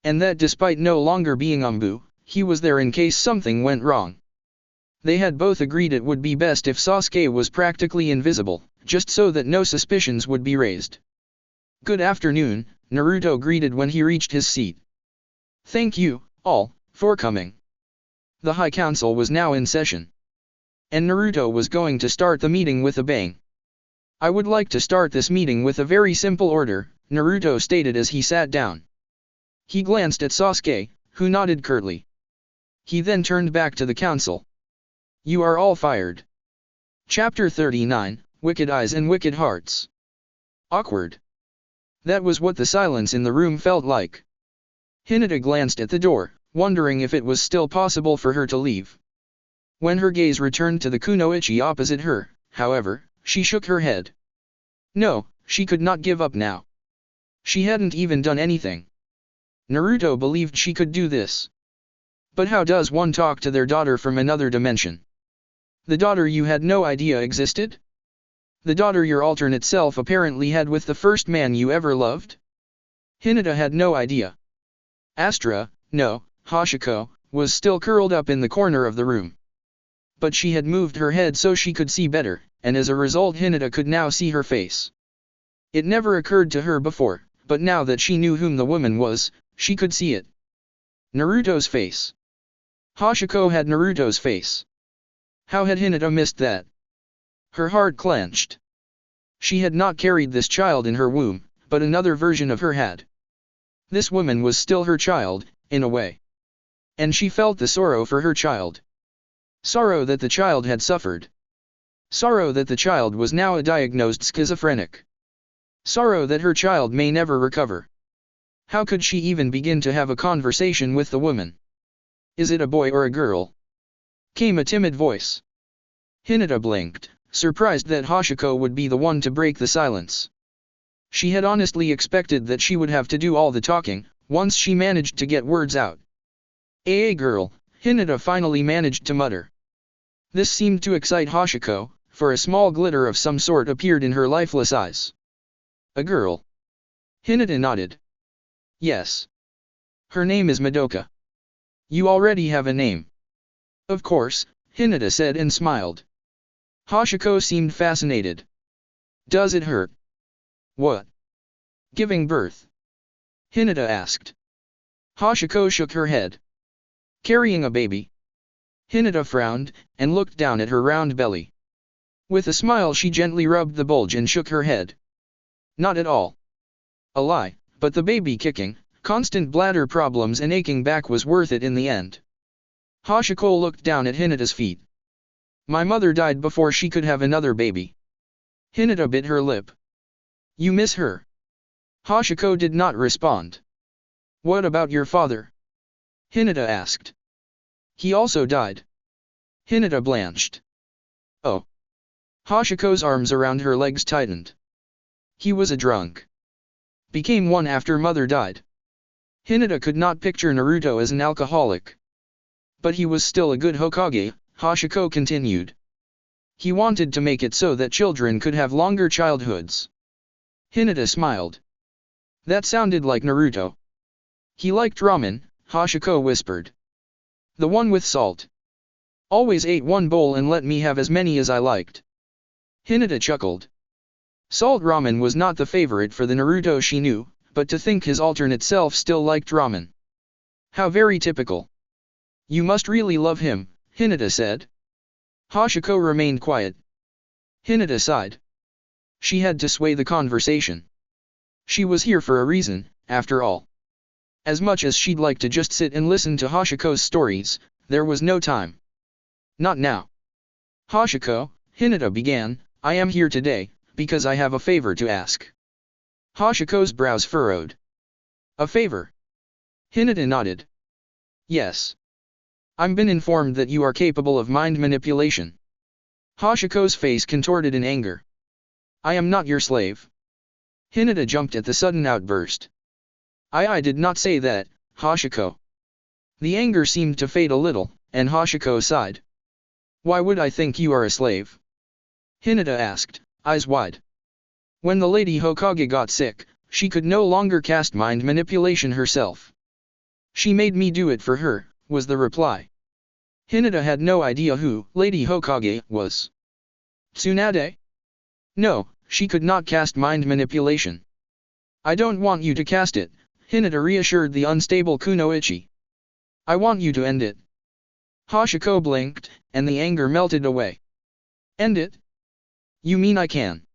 And that despite no longer being Umbu, he was there in case something went wrong. They had both agreed it would be best if Sasuke was practically invisible, just so that no suspicions would be raised. Good afternoon, Naruto greeted when he reached his seat. Thank you, all, for coming. The High Council was now in session. And Naruto was going to start the meeting with a bang. I would like to start this meeting with a very simple order, Naruto stated as he sat down. He glanced at Sasuke, who nodded curtly. He then turned back to the council. You are all fired. Chapter 39, Wicked Eyes and Wicked Hearts. Awkward. That was what the silence in the room felt like. Hinata glanced at the door, wondering if it was still possible for her to leave. When her gaze returned to the kunoichi opposite her, however, she shook her head. No, she could not give up now. She hadn't even done anything. Naruto believed she could do this. But how does one talk to their daughter from another dimension? The daughter you had no idea existed? The daughter your alternate self apparently had with the first man you ever loved? Hinata had no idea. Astra, no, Hashiko, was still curled up in the corner of the room. But she had moved her head so she could see better, and as a result Hinata could now see her face. It never occurred to her before, but now that she knew whom the woman was, she could see it. Naruto's face. Hashiko had Naruto's face. How had Hinata missed that? Her heart clenched. She had not carried this child in her womb, but another version of her had. This woman was still her child, in a way. And she felt the sorrow for her child. Sorrow that the child had suffered. Sorrow that the child was now a diagnosed schizophrenic. Sorrow that her child may never recover. How could she even begin to have a conversation with the woman? Is it a boy or a girl? Came a timid voice. Hinata blinked, surprised that Hashiko would be the one to break the silence. She had honestly expected that she would have to do all the talking, once she managed to get words out. A girl, Hinata finally managed to mutter. This seemed to excite Hashiko, for a small glitter of some sort appeared in her lifeless eyes. A girl. Hinata nodded. Yes. Her name is Madoka. You already have a name. Of course, Hinata said and smiled. Hashiko seemed fascinated. Does it hurt? What? Giving birth? Hinata asked. Hashiko shook her head. Carrying a baby? Hinata frowned, and looked down at her round belly. With a smile she gently rubbed the bulge and shook her head. Not at all. A lie, but the baby kicking, constant bladder problems and aching back was worth it in the end. Hashiko looked down at Hinata's feet. My mother died before she could have another baby. Hinata bit her lip. You miss her? Hashiko did not respond. What about your father? Hinata asked. He also died. Hinata blanched. Oh. Hashiko's arms around her legs tightened. He was a drunk. Became one after mother died. Hinata could not picture Naruto as an alcoholic. But he was still a good Hokage, Hashiko continued. He wanted to make it so that children could have longer childhoods. Hinata smiled. That sounded like Naruto. He liked ramen, Hashiko whispered. The one with salt. Always ate one bowl and let me have as many as I liked. Hinata chuckled. Salt ramen was not the favorite for the Naruto she knew, but to think his alternate self still liked ramen. How very typical. You must really love him, Hinata said. Hashiko remained quiet. Hinata sighed. She had to sway the conversation. She was here for a reason, after all. As much as she'd like to just sit and listen to Hashiko's stories, there was no time. Not now. Hashiko, Hinata began, I am here today, because I have a favor to ask. Hashiko's brows furrowed. A favor? Hinata nodded. Yes. I've been informed that you are capable of mind manipulation. Hashiko's face contorted in anger. I am not your slave. Hinata jumped at the sudden outburst. I did not say that, Hashiko. The anger seemed to fade a little, and Hashiko sighed. Why would I think you are a slave? Hinata asked, eyes wide. When the Lady Hokage got sick, she could no longer cast mind manipulation herself. She made me do it for her, was the reply. Hinata had no idea who Lady Hokage was. Tsunade? No, she could not cast mind manipulation. I don't want you to cast it, Hinata reassured the unstable Kunoichi. I want you to end it. Hashiko blinked, and the anger melted away. End it? You mean I can?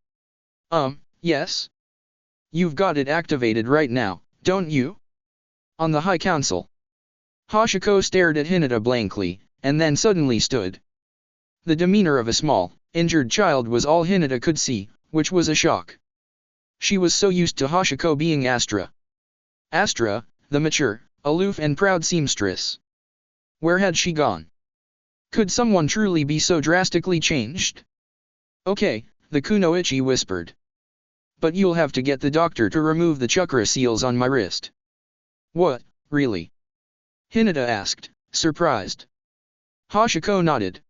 Yes. You've got it activated right now, don't you? On the High Council. Hashiko stared at Hinata blankly, and then suddenly stood. The demeanor of a small, injured child was all Hinata could see, which was a shock. She was so used to Hashiko being Astra. Astra, the mature, aloof and proud seamstress. Where had she gone? Could someone truly be so drastically changed? Okay, the Kunoichi whispered. But you'll have to get the doctor to remove the chakra seals on my wrist. What, really? Hinata asked, surprised. Hashiko nodded.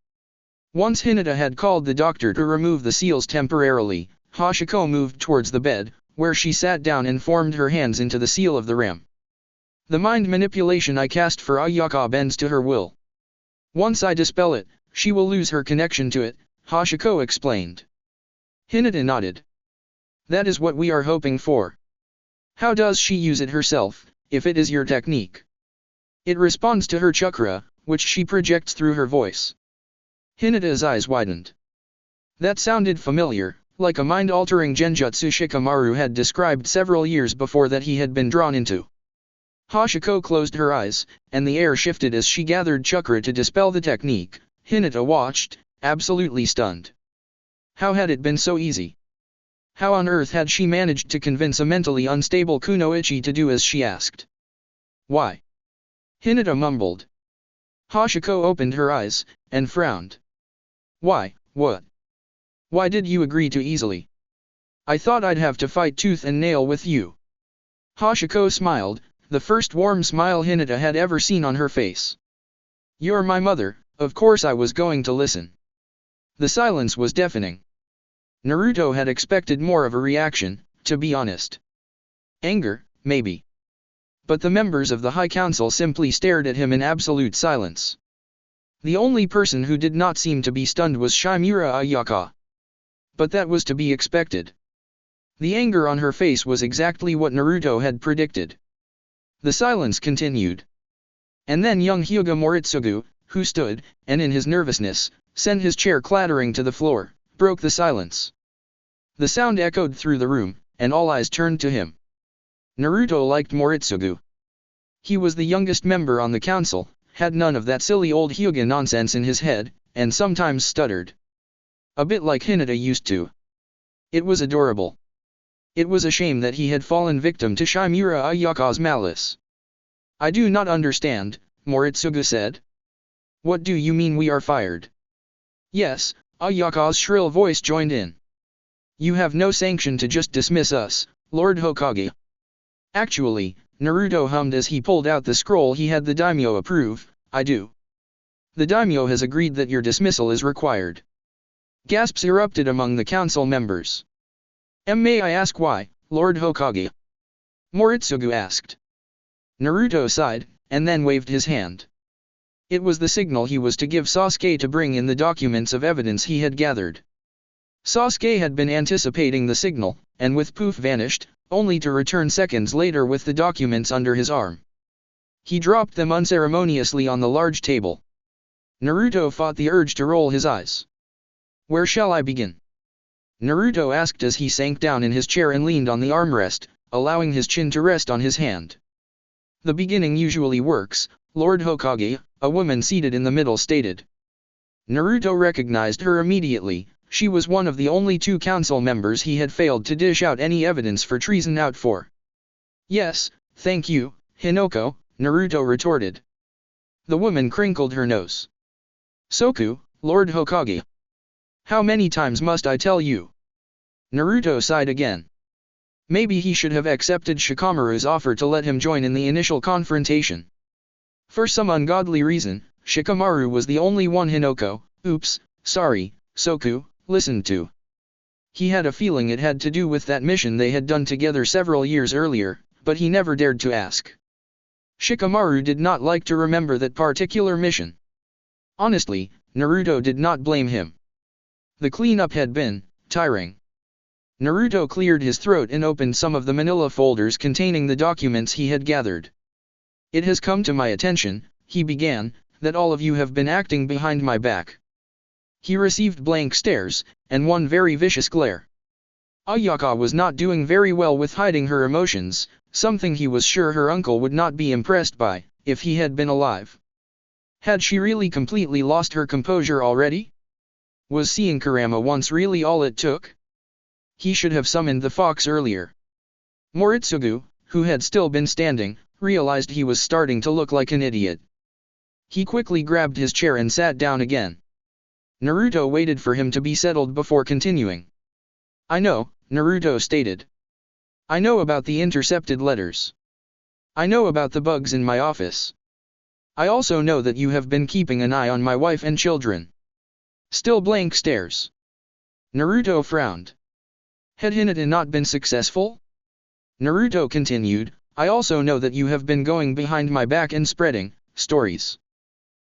Once Hinata had called the doctor to remove the seals temporarily, Hashiko moved towards the bed, where she sat down and formed her hands into the seal of the ram. The mind manipulation I cast for Ayaka bends to her will. Once I dispel it, she will lose her connection to it, Hashiko explained. Hinata nodded. That is what we are hoping for. How does she use it herself, if it is your technique? It responds to her chakra, which she projects through her voice. Hinata's eyes widened. That sounded familiar, like a mind-altering genjutsu Shikamaru had described several years before that he had been drawn into. Hashiko closed her eyes, and the air shifted as she gathered chakra to dispel the technique. Hinata watched, absolutely stunned. How had it been so easy? How on earth had she managed to convince a mentally unstable Kunoichi to do as she asked? Why? Hinata mumbled. Hashiko opened her eyes, and frowned. Why, what? Why did you agree to easily? I thought I'd have to fight tooth and nail with you. Hashiko smiled, the first warm smile Hinata had ever seen on her face. You're my mother, of course I was going to listen. The silence was deafening. Naruto had expected more of a reaction, to be honest. Anger, maybe. But the members of the High Council simply stared at him in absolute silence. The only person who did not seem to be stunned was Shimura Ayaka. But that was to be expected. The anger on her face was exactly what Naruto had predicted. The silence continued. And then young Hyuga Moritsugu, who stood, and in his nervousness, sent his chair clattering to the floor, broke the silence. The sound echoed through the room, and all eyes turned to him. Naruto liked Moritsugu. He was the youngest member on the council, had none of that silly old Hyuga nonsense in his head, and sometimes stuttered. A bit like Hinata used to. It was adorable. It was a shame that he had fallen victim to Shimura Ayaka's malice. I do not understand, Moritsugu said. What do you mean we are fired? Yes, Ayaka's shrill voice joined in. You have no sanction to just dismiss us, Lord Hokage. Actually, Naruto hummed as he pulled out the scroll he had the daimyo approve, I do. The daimyo has agreed that your dismissal is required. Gasps erupted among the council members. May I ask why, Lord Hokage? Moritsugu asked. Naruto sighed, and then waved his hand. It was the signal he was to give Sasuke to bring in the documents of evidence he had gathered. Sasuke had been anticipating the signal, and with poof vanished, only to return seconds later with the documents under his arm. He dropped them unceremoniously on the large table. Naruto fought the urge to roll his eyes. Where shall I begin? Naruto asked as he sank down in his chair and leaned on the armrest, allowing his chin to rest on his hand. The beginning usually works, Lord Hokage, a woman seated in the middle stated. Naruto recognized her immediately. She was one of the only 2 council members he had failed to dish out any evidence for treason out for. Yes, thank you, Hinoko, Naruto retorted. The woman crinkled her nose. Soku, Lord Hokage. How many times must I tell you? Naruto sighed again. Maybe he should have accepted Shikamaru's offer to let him join in the initial confrontation. For some ungodly reason, Shikamaru was the only one Hinoko, Oops, sorry, Soku, listened to. He had a feeling it had to do with that mission they had done together several years earlier, but he never dared to ask. Shikamaru did not like to remember that particular mission. Honestly, Naruto did not blame him. The cleanup had been tiring. Naruto cleared his throat and opened some of the manila folders containing the documents he had gathered. It has come to my attention, he began, that all of you have been acting behind my back. He received blank stares, and one very vicious glare. Ayaka was not doing very well with hiding her emotions, something he was sure her uncle would not be impressed by, if he had been alive. Had she really completely lost her composure already? Was seeing Kurama once really all it took? He should have summoned the fox earlier. Moritsugu, who had still been standing, realized he was starting to look like an idiot. He quickly grabbed his chair and sat down again. Naruto waited for him to be settled before continuing. I know, Naruto stated. I know about the intercepted letters. I know about the bugs in my office. I also know that you have been keeping an eye on my wife and children. Still blank stares. Naruto frowned. Had Hinata not been successful? Naruto continued, I also know that you have been going behind my back and spreading stories.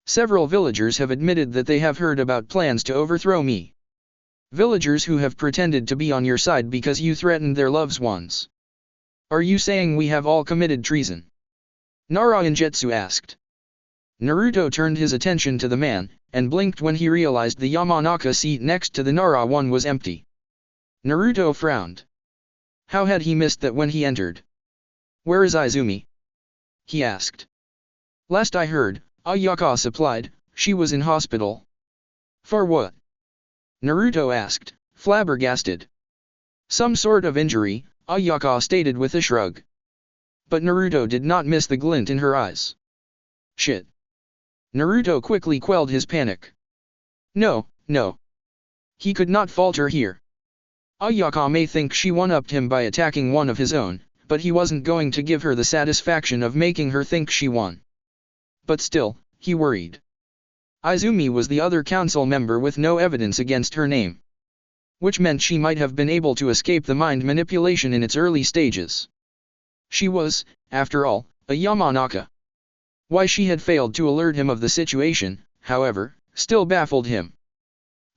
Several villagers have admitted that they have heard about plans to overthrow me. Villagers who have pretended to be on your side because you threatened their loved ones. Are you saying we have all committed treason? Narayanjetsu asked. Naruto turned his attention to the man, and blinked when he realized the Yamanaka seat next to the Nara one was empty. Naruto frowned. How had he missed that when he entered? Where is Izumi? He asked. Last I heard, Ayaka supplied, she was in hospital. For what? Naruto asked, flabbergasted. Some sort of injury, Ayaka stated with a shrug. But Naruto did not miss the glint in her eyes. Shit. Naruto quickly quelled his panic. No, no. He could not falter here. Ayaka may think she one-upped him by attacking one of his own, but he wasn't going to give her the satisfaction of making her think she won. But still, he worried. Izumi was the other council member with no evidence against her name. Which meant she might have been able to escape the mind manipulation in its early stages. She was, after all, a Yamanaka. Why she had failed to alert him of the situation, however, still baffled him.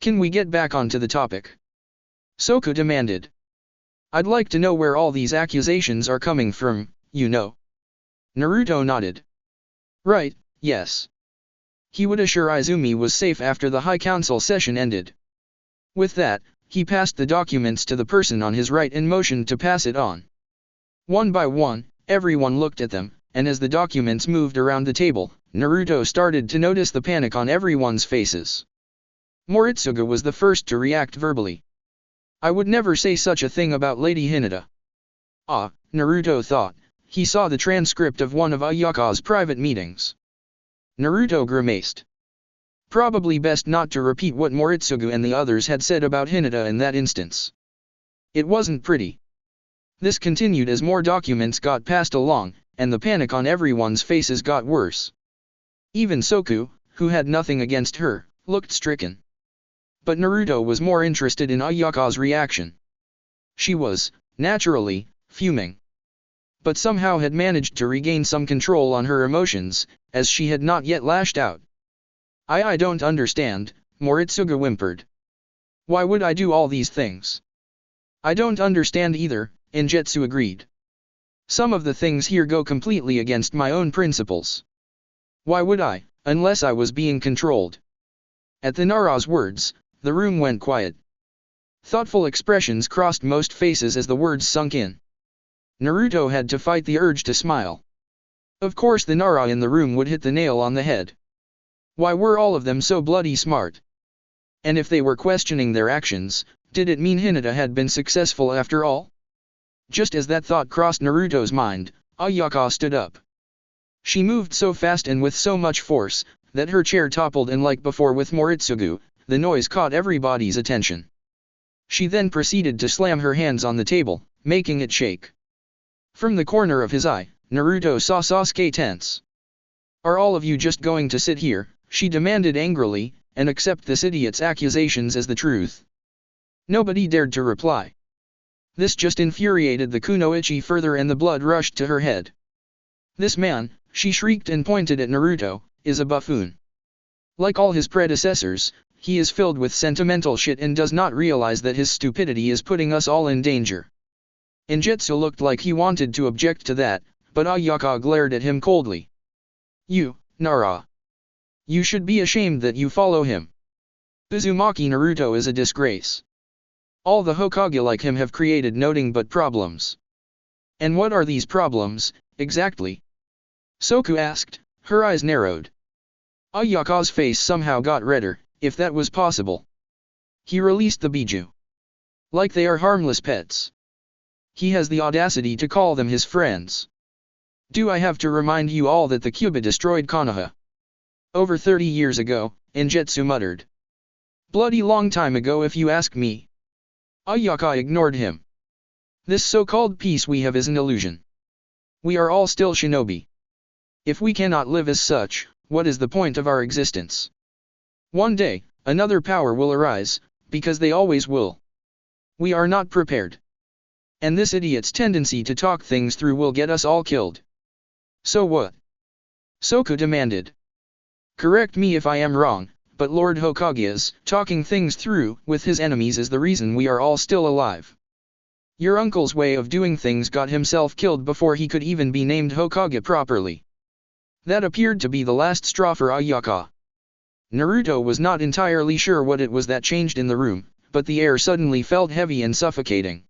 Can we get back onto the topic? Soku demanded. I'd like to know where all these accusations are coming from, you know. Naruto nodded. Right, yes. He would assure Izumi was safe after the High Council session ended. With that, he passed the documents to the person on his right and motioned to pass it on. One by one, everyone looked at them, and as the documents moved around the table, Naruto started to notice the panic on everyone's faces. Moritsugu was the first to react verbally. I would never say such a thing about Lady Hinata. Ah, Naruto thought, he saw the transcript of one of Ayaka's private meetings. Naruto grimaced. Probably best not to repeat what Moritsugu and the others had said about Hinata in that instance. It wasn't pretty. This continued as more documents got passed along, and the panic on everyone's faces got worse. Even Soku, who had nothing against her, looked stricken. But Naruto was more interested in Ayaka's reaction. She was, naturally, fuming. But somehow had managed to regain some control on her emotions, as she had not yet lashed out. I don't understand, Moritsugu whimpered. Why would I do all these things? I don't understand either, Injetsu agreed. Some of the things here go completely against my own principles. Why would I, unless I was being controlled? At the Nara's words, the room went quiet. Thoughtful expressions crossed most faces as the words sunk in. Naruto had to fight the urge to smile. Of course the Nara in the room would hit the nail on the head. Why were all of them so bloody smart? And if they were questioning their actions, did it mean Hinata had been successful after all? Just as that thought crossed Naruto's mind, Ayaka stood up. She moved so fast and with so much force, that her chair toppled, and like before with Moritsugu, the noise caught everybody's attention. She then proceeded to slam her hands on the table, making it shake. From the corner of his eye, Naruto saw Sasuke tense. Are all of you just going to sit here? She demanded angrily, and accept this idiot's accusations as the truth. Nobody dared to reply. This just infuriated the kunoichi further and the blood rushed to her head. This man, she shrieked and pointed at Naruto, is a buffoon. Like all his predecessors, he is filled with sentimental shit and does not realize that his stupidity is putting us all in danger. Injitsu looked like he wanted to object to that, but Ayaka glared at him coldly. You, Nara. You should be ashamed that you follow him. Uzumaki Naruto is a disgrace. All the Hokage like him have created nothing but problems. And what are these problems, exactly? Soku asked, her eyes narrowed. Ayaka's face somehow got redder, if that was possible. He released the biju. Like they are harmless pets. He has the audacity to call them his friends. Do I have to remind you all that the Kyuubi destroyed Konoha? Over 30 years ago, Injitsu muttered. Bloody long time ago if you ask me. Ayaka ignored him. This so-called peace we have is an illusion. We are all still shinobi. If we cannot live as such, what is the point of our existence? One day, another power will arise, because they always will. We are not prepared. And this idiot's tendency to talk things through will get us all killed. So what? Soku demanded. Correct me if I am wrong, but Lord Hokage's talking things through with his enemies is the reason we are all still alive. Your uncle's way of doing things got himself killed before he could even be named Hokage properly. That appeared to be the last straw for Ayaka. Naruto was not entirely sure what it was that changed in the room, but the air suddenly felt heavy and suffocating.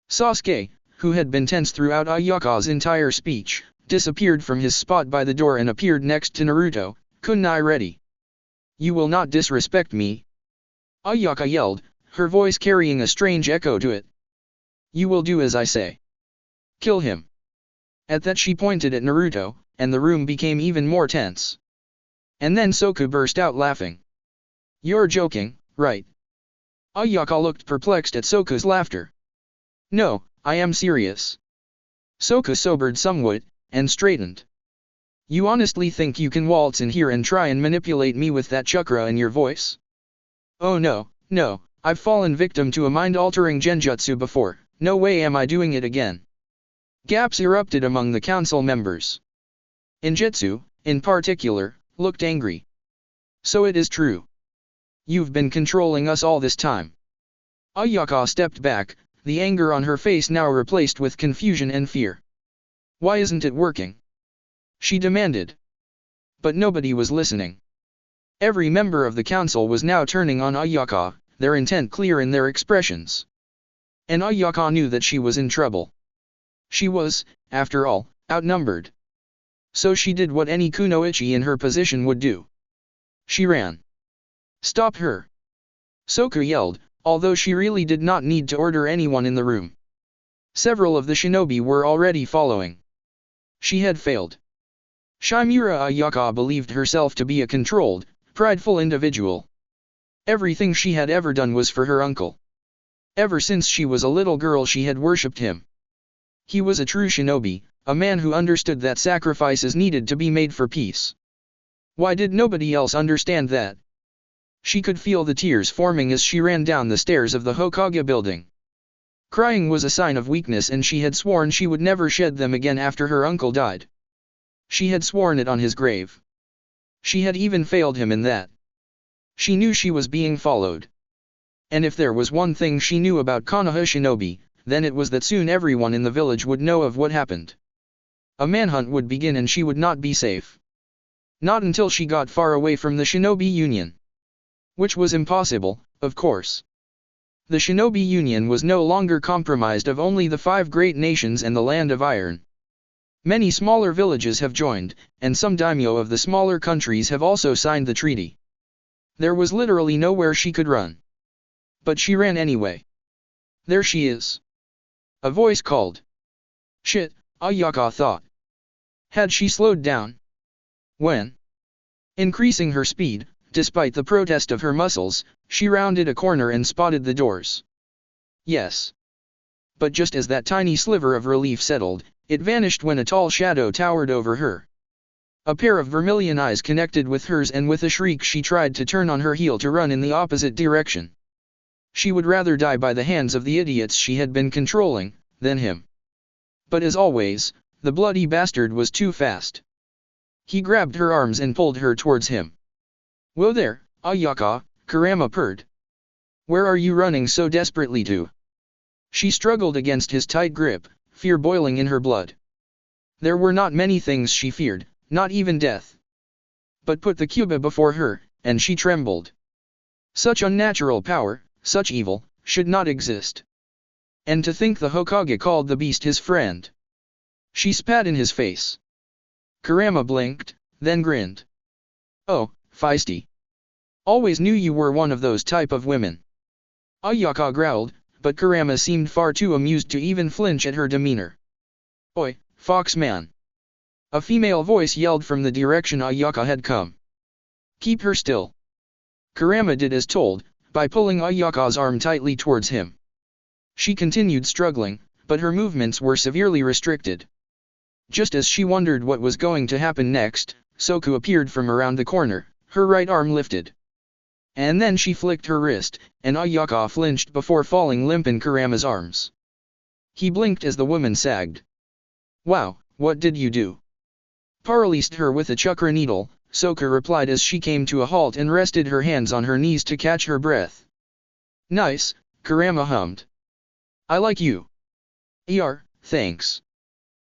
Sasuke, who had been tense throughout Ayaka's entire speech, disappeared from his spot by the door and appeared next to Naruto, kunai ready. You will not disrespect me. Ayaka yelled, her voice carrying a strange echo to it. You will do as I say. Kill him. At that she pointed at Naruto, and the room became even more tense. And then Soku burst out laughing. You're joking, right? Ayaka looked perplexed at Soku's laughter. No, I am serious. Soku sobered somewhat, and straightened. You honestly think you can waltz in here and try and manipulate me with that chakra in your voice? Oh no, no, I've fallen victim to a mind-altering genjutsu before, no way am I doing it again. Gaps erupted among the council members. Injitsu, in particular, looked angry. So it is true. You've been controlling us all this time. Ayaka stepped back, the anger on her face now replaced with confusion and fear. Why isn't it working? She demanded. But nobody was listening. Every member of the council was now turning on Ayaka, their intent clear in their expressions. And Ayaka knew that she was in trouble. She was, after all, outnumbered. So she did what any kunoichi in her position would do. She ran. Stop her! Soku yelled, although she really did not need to order anyone in the room. Several of the shinobi were already following. She had failed. Shimura Ayaka believed herself to be a controlled, prideful individual. Everything she had ever done was for her uncle. Ever since she was a little girl she had worshipped him. He was a true shinobi, a man who understood that sacrifices needed to be made for peace. Why did nobody else understand that? She could feel the tears forming as she ran down the stairs of the Hokage building. Crying was a sign of weakness and she had sworn she would never shed them again after her uncle died. She had sworn it on his grave. She had even failed him in that. She knew she was being followed. And if there was one thing she knew about Konoha shinobi, then it was that soon everyone in the village would know of what happened. A manhunt would begin and she would not be safe. Not until she got far away from the shinobi union. Which was impossible, of course. The shinobi union was no longer comprised of only the 5 great nations and the land of iron. Many smaller villages have joined, and some daimyo of the smaller countries have also signed the treaty. There was literally nowhere she could run. But she ran anyway. There she is. A voice called. Shit, Ayaka thought. Had she slowed down? When? Increasing her speed, despite the protest of her muscles, she rounded a corner and spotted the doors. Yes. But just as that tiny sliver of relief settled, it vanished when a tall shadow towered over her. A pair of vermilion eyes connected with hers, and with a shriek she tried to turn on her heel to run in the opposite direction. She would rather die by the hands of the idiots she had been controlling, than him. But as always, the bloody bastard was too fast. He grabbed her arms and pulled her towards him. "Whoa there, Ayaka," Kurama purred. "Where are you running so desperately to?" She struggled against his tight grip, fear boiling in her blood. There were not many things she feared, not even death. But put the Cuba before her, and she trembled. Such unnatural power, such evil, should not exist. And to think the Hokage called the beast his friend. She spat in his face. Kurama blinked, then grinned. "Oh, feisty. Always knew you were one of those type of women." Ayaka growled, but Kurama seemed far too amused to even flinch at her demeanor. "Oi, Foxman!" A female voice yelled from the direction Ayaka had come. "Keep her still." Kurama did as told, by pulling Ayaka's arm tightly towards him. She continued struggling, but her movements were severely restricted. Just as she wondered what was going to happen next, Soku appeared from around the corner, her right arm lifted. And then she flicked her wrist, and Ayaka flinched before falling limp in Kurama's arms. He blinked as the woman sagged. "Wow, what did you do?" "Paralyzed her with a chakra needle," Soku replied as she came to a halt and rested her hands on her knees to catch her breath. "Nice," Kurama hummed. "I like you." Thanks."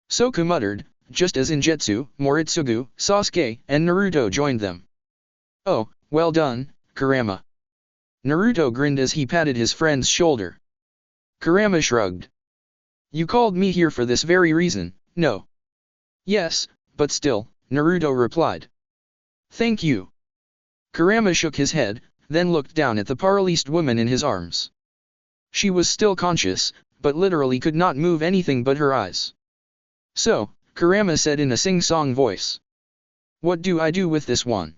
Soku muttered, just as Injetsu, Moritsugu, Sasuke, and Naruto joined them. "Oh, well done, Kurama." Naruto grinned as he patted his friend's shoulder. Kurama shrugged. "You called me here for this very reason, no?" "Yes, but still," Naruto replied. "Thank you." Kurama shook his head, then looked down at the paralyzed woman in his arms. She was still conscious, but literally could not move anything but her eyes. "So," Kurama said in a sing-song voice. "What do I do with this one?"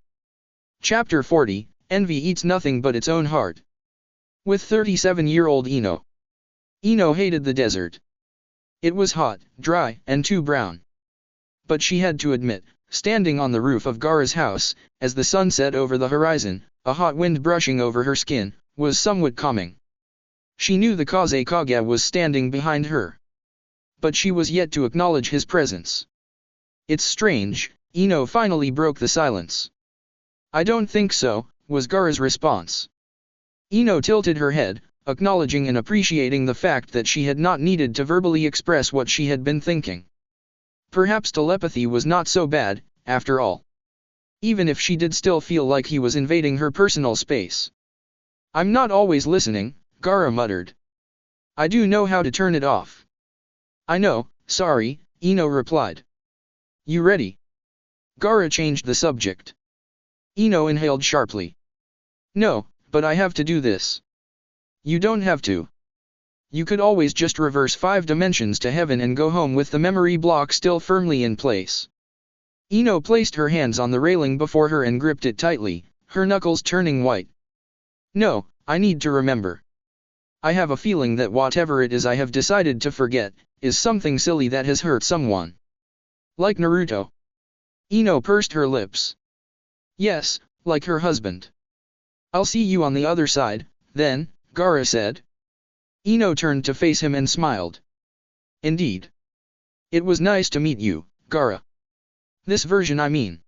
Chapter 40, Envy Eats Nothing But Its Own Heart. With 37-year-old Ino. Ino hated the desert. It was hot, dry, and too brown. But she had to admit, standing on the roof of Gaara's house, as the sun set over the horizon, a hot wind brushing over her skin, was somewhat calming. She knew the Kazekage was standing behind her. But she was yet to acknowledge his presence. "It's strange," Ino finally broke the silence. "I don't think so," was Gaara's response. Ino tilted her head, acknowledging and appreciating the fact that she had not needed to verbally express what she had been thinking. Perhaps telepathy was not so bad, after all. Even if she did still feel like he was invading her personal space. "I'm not always listening," Gaara muttered. "I do know how to turn it off." "I know, sorry," Ino replied. "You ready?" Gaara changed the subject. Ino inhaled sharply. "No, but I have to do this." "You don't have to. You could always just reverse 5 dimensions to heaven and go home with the memory block still firmly in place." Ino placed her hands on the railing before her and gripped it tightly, her knuckles turning white. "No, I need to remember. I have a feeling that whatever it is I have decided to forget, is something silly that has hurt someone. Like Naruto." Ino pursed her lips. "Yes, like her husband." "I'll see you on the other side, then," Gaara said. Ino turned to face him and smiled. "Indeed. It was nice to meet you, Gaara. This version I mean.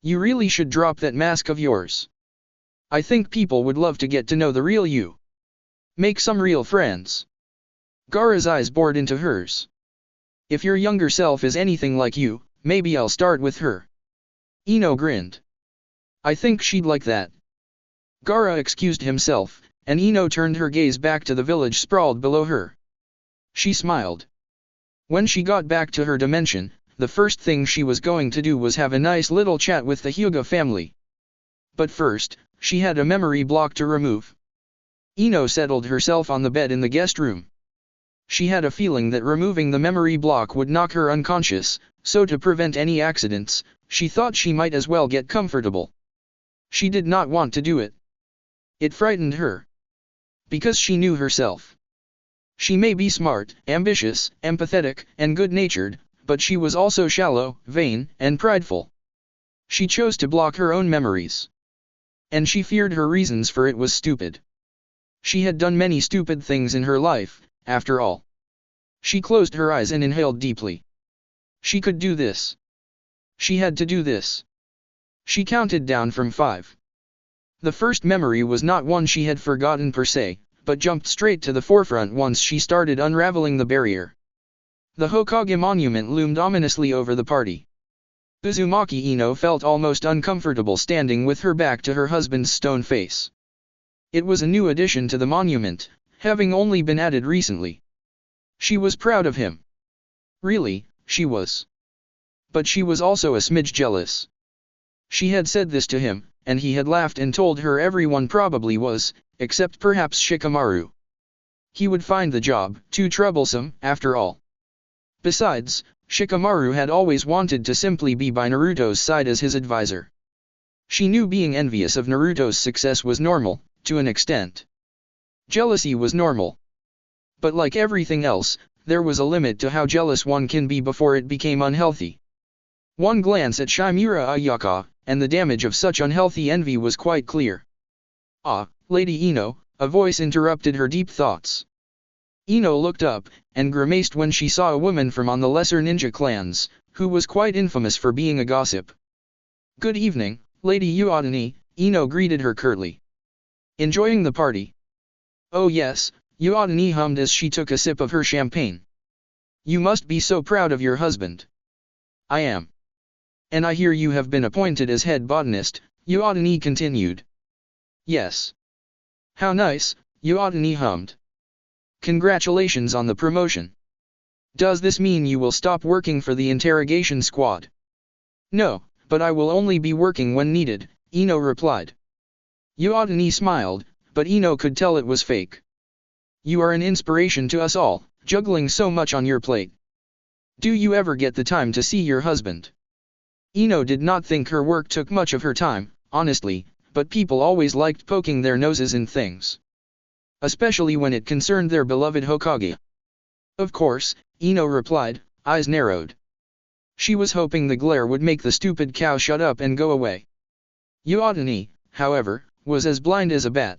You really should drop that mask of yours. I think people would love to get to know the real you. Make some real friends." Gaara's eyes bored into hers. "If your younger self is anything like you, maybe I'll start with her." Ino grinned. "I think she'd like that." Gaara excused himself, and Ino turned her gaze back to the village sprawled below her. She smiled. When she got back to her dimension, the first thing she was going to do was have a nice little chat with the Hyuga family. But first, she had a memory block to remove. Ino settled herself on the bed in the guest room. She had a feeling that removing the memory block would knock her unconscious, so to prevent any accidents, she thought she might as well get comfortable. She did not want to do it. It frightened her. Because she knew herself. She may be smart, ambitious, empathetic, and good-natured, but she was also shallow, vain, and prideful. She chose to block her own memories. And she feared her reasons for it was stupid. She had done many stupid things in her life, after all. She closed her eyes and inhaled deeply. She could do this. She had to do this. She counted down from 5. The first memory was not one she had forgotten per se, but jumped straight to the forefront once she started unraveling the barrier. The Hokage monument loomed ominously over the party. Uzumaki Ino felt almost uncomfortable standing with her back to her husband's stone face. It was a new addition to the monument, having only been added recently. She was proud of him. Really, she was. But she was also a smidge jealous. She had said this to him, and he had laughed and told her everyone probably was, except perhaps Shikamaru. He would find the job too troublesome, after all. Besides, Shikamaru had always wanted to simply be by Naruto's side as his advisor. She knew being envious of Naruto's success was normal, to an extent. Jealousy was normal. But like everything else, there was a limit to how jealous one can be before it became unhealthy. One glance at Shimura Ayaka, and the damage of such unhealthy envy was quite clear. "Ah, Lady Ino," a voice interrupted her deep thoughts. Ino looked up, and grimaced when she saw a woman from on the lesser ninja clans, who was quite infamous for being a gossip. "Good evening, Lady Uotani," Ino greeted her curtly. "Enjoying the party?" "Oh yes," Uotani hummed as she took a sip of her champagne. "You must be so proud of your husband." "I am." "And I hear you have been appointed as head botanist," Uotani continued. "Yes." "How nice," Uotani hummed. "Congratulations on the promotion. Does this mean you will stop working for the interrogation squad?" "No, but I will only be working when needed," Ino replied. Uotani smiled, but Ino could tell it was fake. "You are an inspiration to us all, juggling so much on your plate. Do you ever get the time to see your husband?" Ino did not think her work took much of her time, honestly, but people always liked poking their noses in things. Especially when it concerned their beloved Hokage. "Of course," Ino replied, eyes narrowed. She was hoping the glare would make the stupid cow shut up and go away. Uotani, however, was as blind as a bat.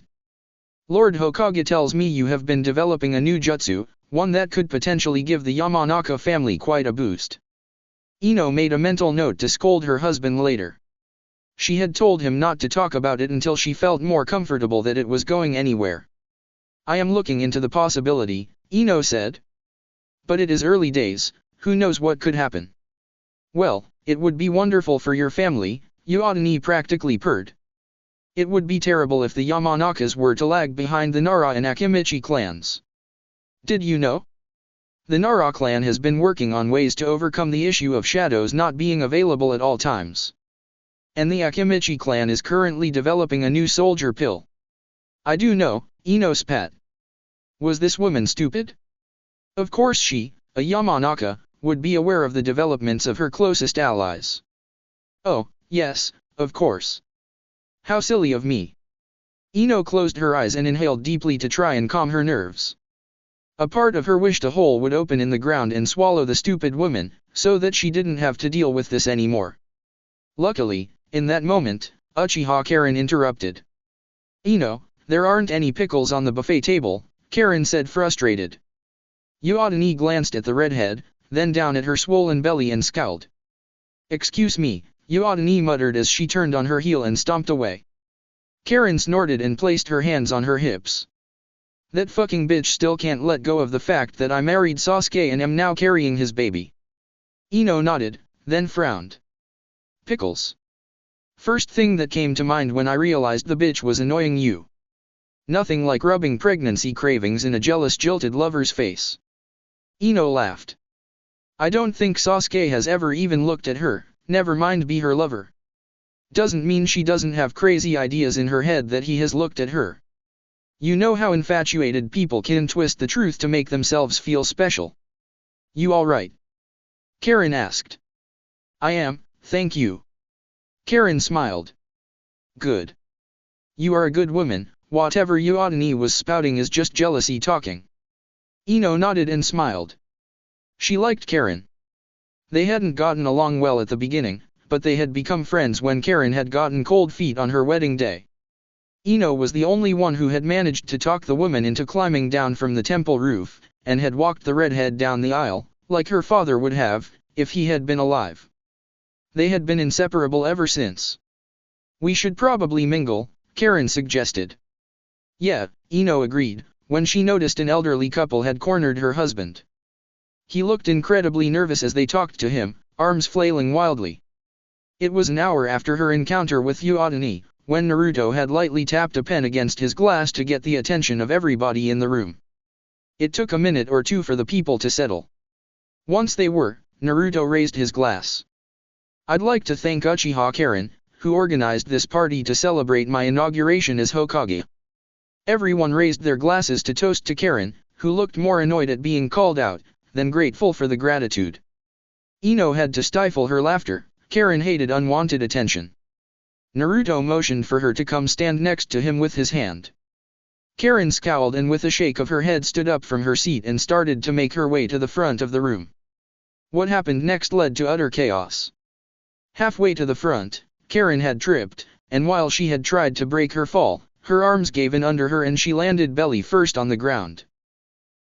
"Lord Hokage tells me you have been developing a new jutsu, one that could potentially give the Yamanaka family quite a boost." Ino made a mental note to scold her husband later. She had told him not to talk about it until she felt more comfortable that it was going anywhere. "I am looking into the possibility," Ino said. "But it is early days, who knows what could happen." "Well, it would be wonderful for your family," Uotani practically purred. "It would be terrible if the Yamanakas were to lag behind the Nara and Akimichi clans. Did you know? The Nara clan has been working on ways to overcome the issue of shadows not being available at all times. And the Akimichi clan is currently developing a new soldier pill." "I do know," Ino spat. Was this woman stupid? Of course she, a Yamanaka, would be aware of the developments of her closest allies. "Oh, yes, of course. How silly of me." Ino closed her eyes and inhaled deeply to try and calm her nerves. A part of her wished a hole would open in the ground and swallow the stupid woman, so that she didn't have to deal with this anymore. Luckily, in that moment, Uchiha Karen interrupted. "Ino, there aren't any pickles on the buffet table," Karen said frustrated. Uotani glanced at the redhead, then down at her swollen belly and scowled. "Excuse me," Uotani muttered as she turned on her heel and stomped away. Karen snorted and placed her hands on her hips. "That fucking bitch still can't let go of the fact that I married Sasuke and am now carrying his baby." Ino nodded, then frowned. "Pickles. First thing that came to mind when I realized the bitch was annoying you. Nothing like rubbing pregnancy cravings in a jealous jilted lover's face." Ino laughed. "I don't think Sasuke has ever even looked at her, never mind be her lover. Doesn't mean she doesn't have crazy ideas in her head that he has looked at her. You know how infatuated people can twist the truth to make themselves feel special." "You alright?" Karen asked. "I am, thank you." Karen smiled. "Good. You are a good woman, whatever Uotani was spouting is just jealousy talking." Ino nodded and smiled. She liked Karen. They hadn't gotten along well at the beginning, but they had become friends when Karen had gotten cold feet on her wedding day. Ino was the only one who had managed to talk the woman into climbing down from the temple roof, and had walked the redhead down the aisle, like her father would have, if he had been alive. They had been inseparable ever since. "We should probably mingle," Karen suggested. "Yeah," Ino agreed, when she noticed an elderly couple had cornered her husband. He looked incredibly nervous as they talked to him, arms flailing wildly. It was an hour after her encounter with Uotani, when Naruto had lightly tapped a pen against his glass to get the attention of everybody in the room. It took a minute or two for the people to settle. Once they were, Naruto raised his glass. "I'd like to thank Uchiha Karen, who organized this party to celebrate my inauguration as Hokage." Everyone raised their glasses to toast to Karen, who looked more annoyed at being called out, than grateful for the gratitude. Ino had to stifle her laughter. Karen hated unwanted attention. Naruto motioned for her to come stand next to him with his hand. Karen scowled and with a shake of her head stood up from her seat and started to make her way to the front of the room. What happened next led to utter chaos. Halfway to the front, Karen had tripped, and while she had tried to break her fall, her arms gave in under her and she landed belly first on the ground.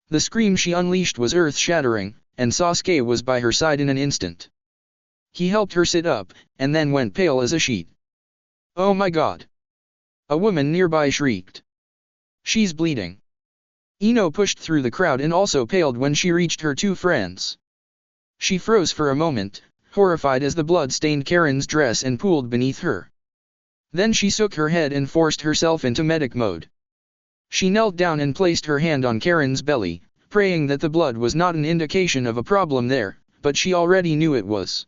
The scream she unleashed was earth-shattering, and Sasuke was by her side in an instant. He helped her sit up, and then went pale as a sheet. "Oh my God!" A woman nearby shrieked. "She's bleeding." Ino pushed through the crowd and also paled when she reached her two friends. She froze for a moment, horrified as the blood stained Karen's dress and pooled beneath her. Then she shook her head and forced herself into medic mode. She knelt down and placed her hand on Karen's belly, praying that the blood was not an indication of a problem there, but she already knew it was.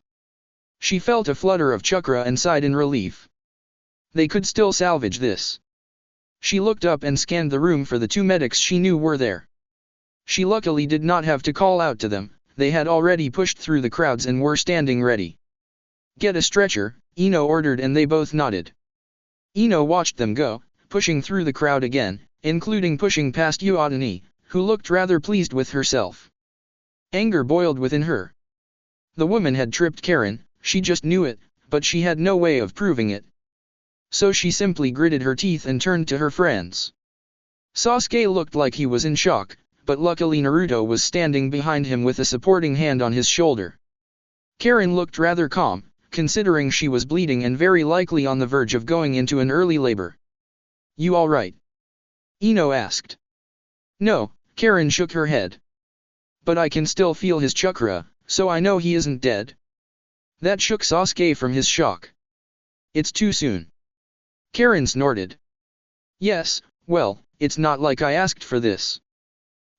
She felt a flutter of chakra and sighed in relief. They could still salvage this. She looked up and scanned the room for the two medics she knew were there. She luckily did not have to call out to them, they had already pushed through the crowds and were standing ready. "Get a stretcher," Ino ordered, and they both nodded. Ino watched them go, pushing through the crowd again, including pushing past Uotani, who looked rather pleased with herself. Anger boiled within her. The woman had tripped Karen, she just knew it, but she had no way of proving it. So she simply gritted her teeth and turned to her friends. Sasuke looked like he was in shock, but luckily Naruto was standing behind him with a supporting hand on his shoulder. Karen looked rather calm, considering she was bleeding and very likely on the verge of going into an early labor. "You all right?" Ino asked. "No," Karen shook her head. "But I can still feel his chakra, so I know he isn't dead." That shook Sasuke from his shock. "It's too soon." Karen snorted. "Yes, well, it's not like I asked for this."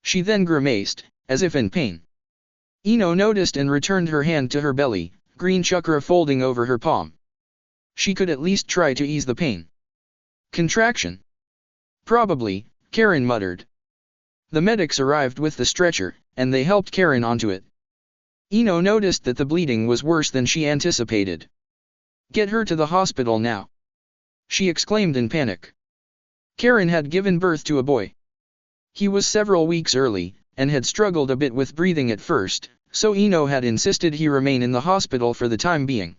She then grimaced, as if in pain. Ino noticed and returned her hand to her belly, green chakra folding over her palm. She could at least try to ease the pain. "Contraction?" "Probably," Karen muttered. The medics arrived with the stretcher, and they helped Karen onto it. Ino noticed that the bleeding was worse than she anticipated. "Get her to the hospital now," she exclaimed in panic. Karen had given birth to a boy. He was several weeks early, and had struggled a bit with breathing at first, so Ino had insisted he remain in the hospital for the time being.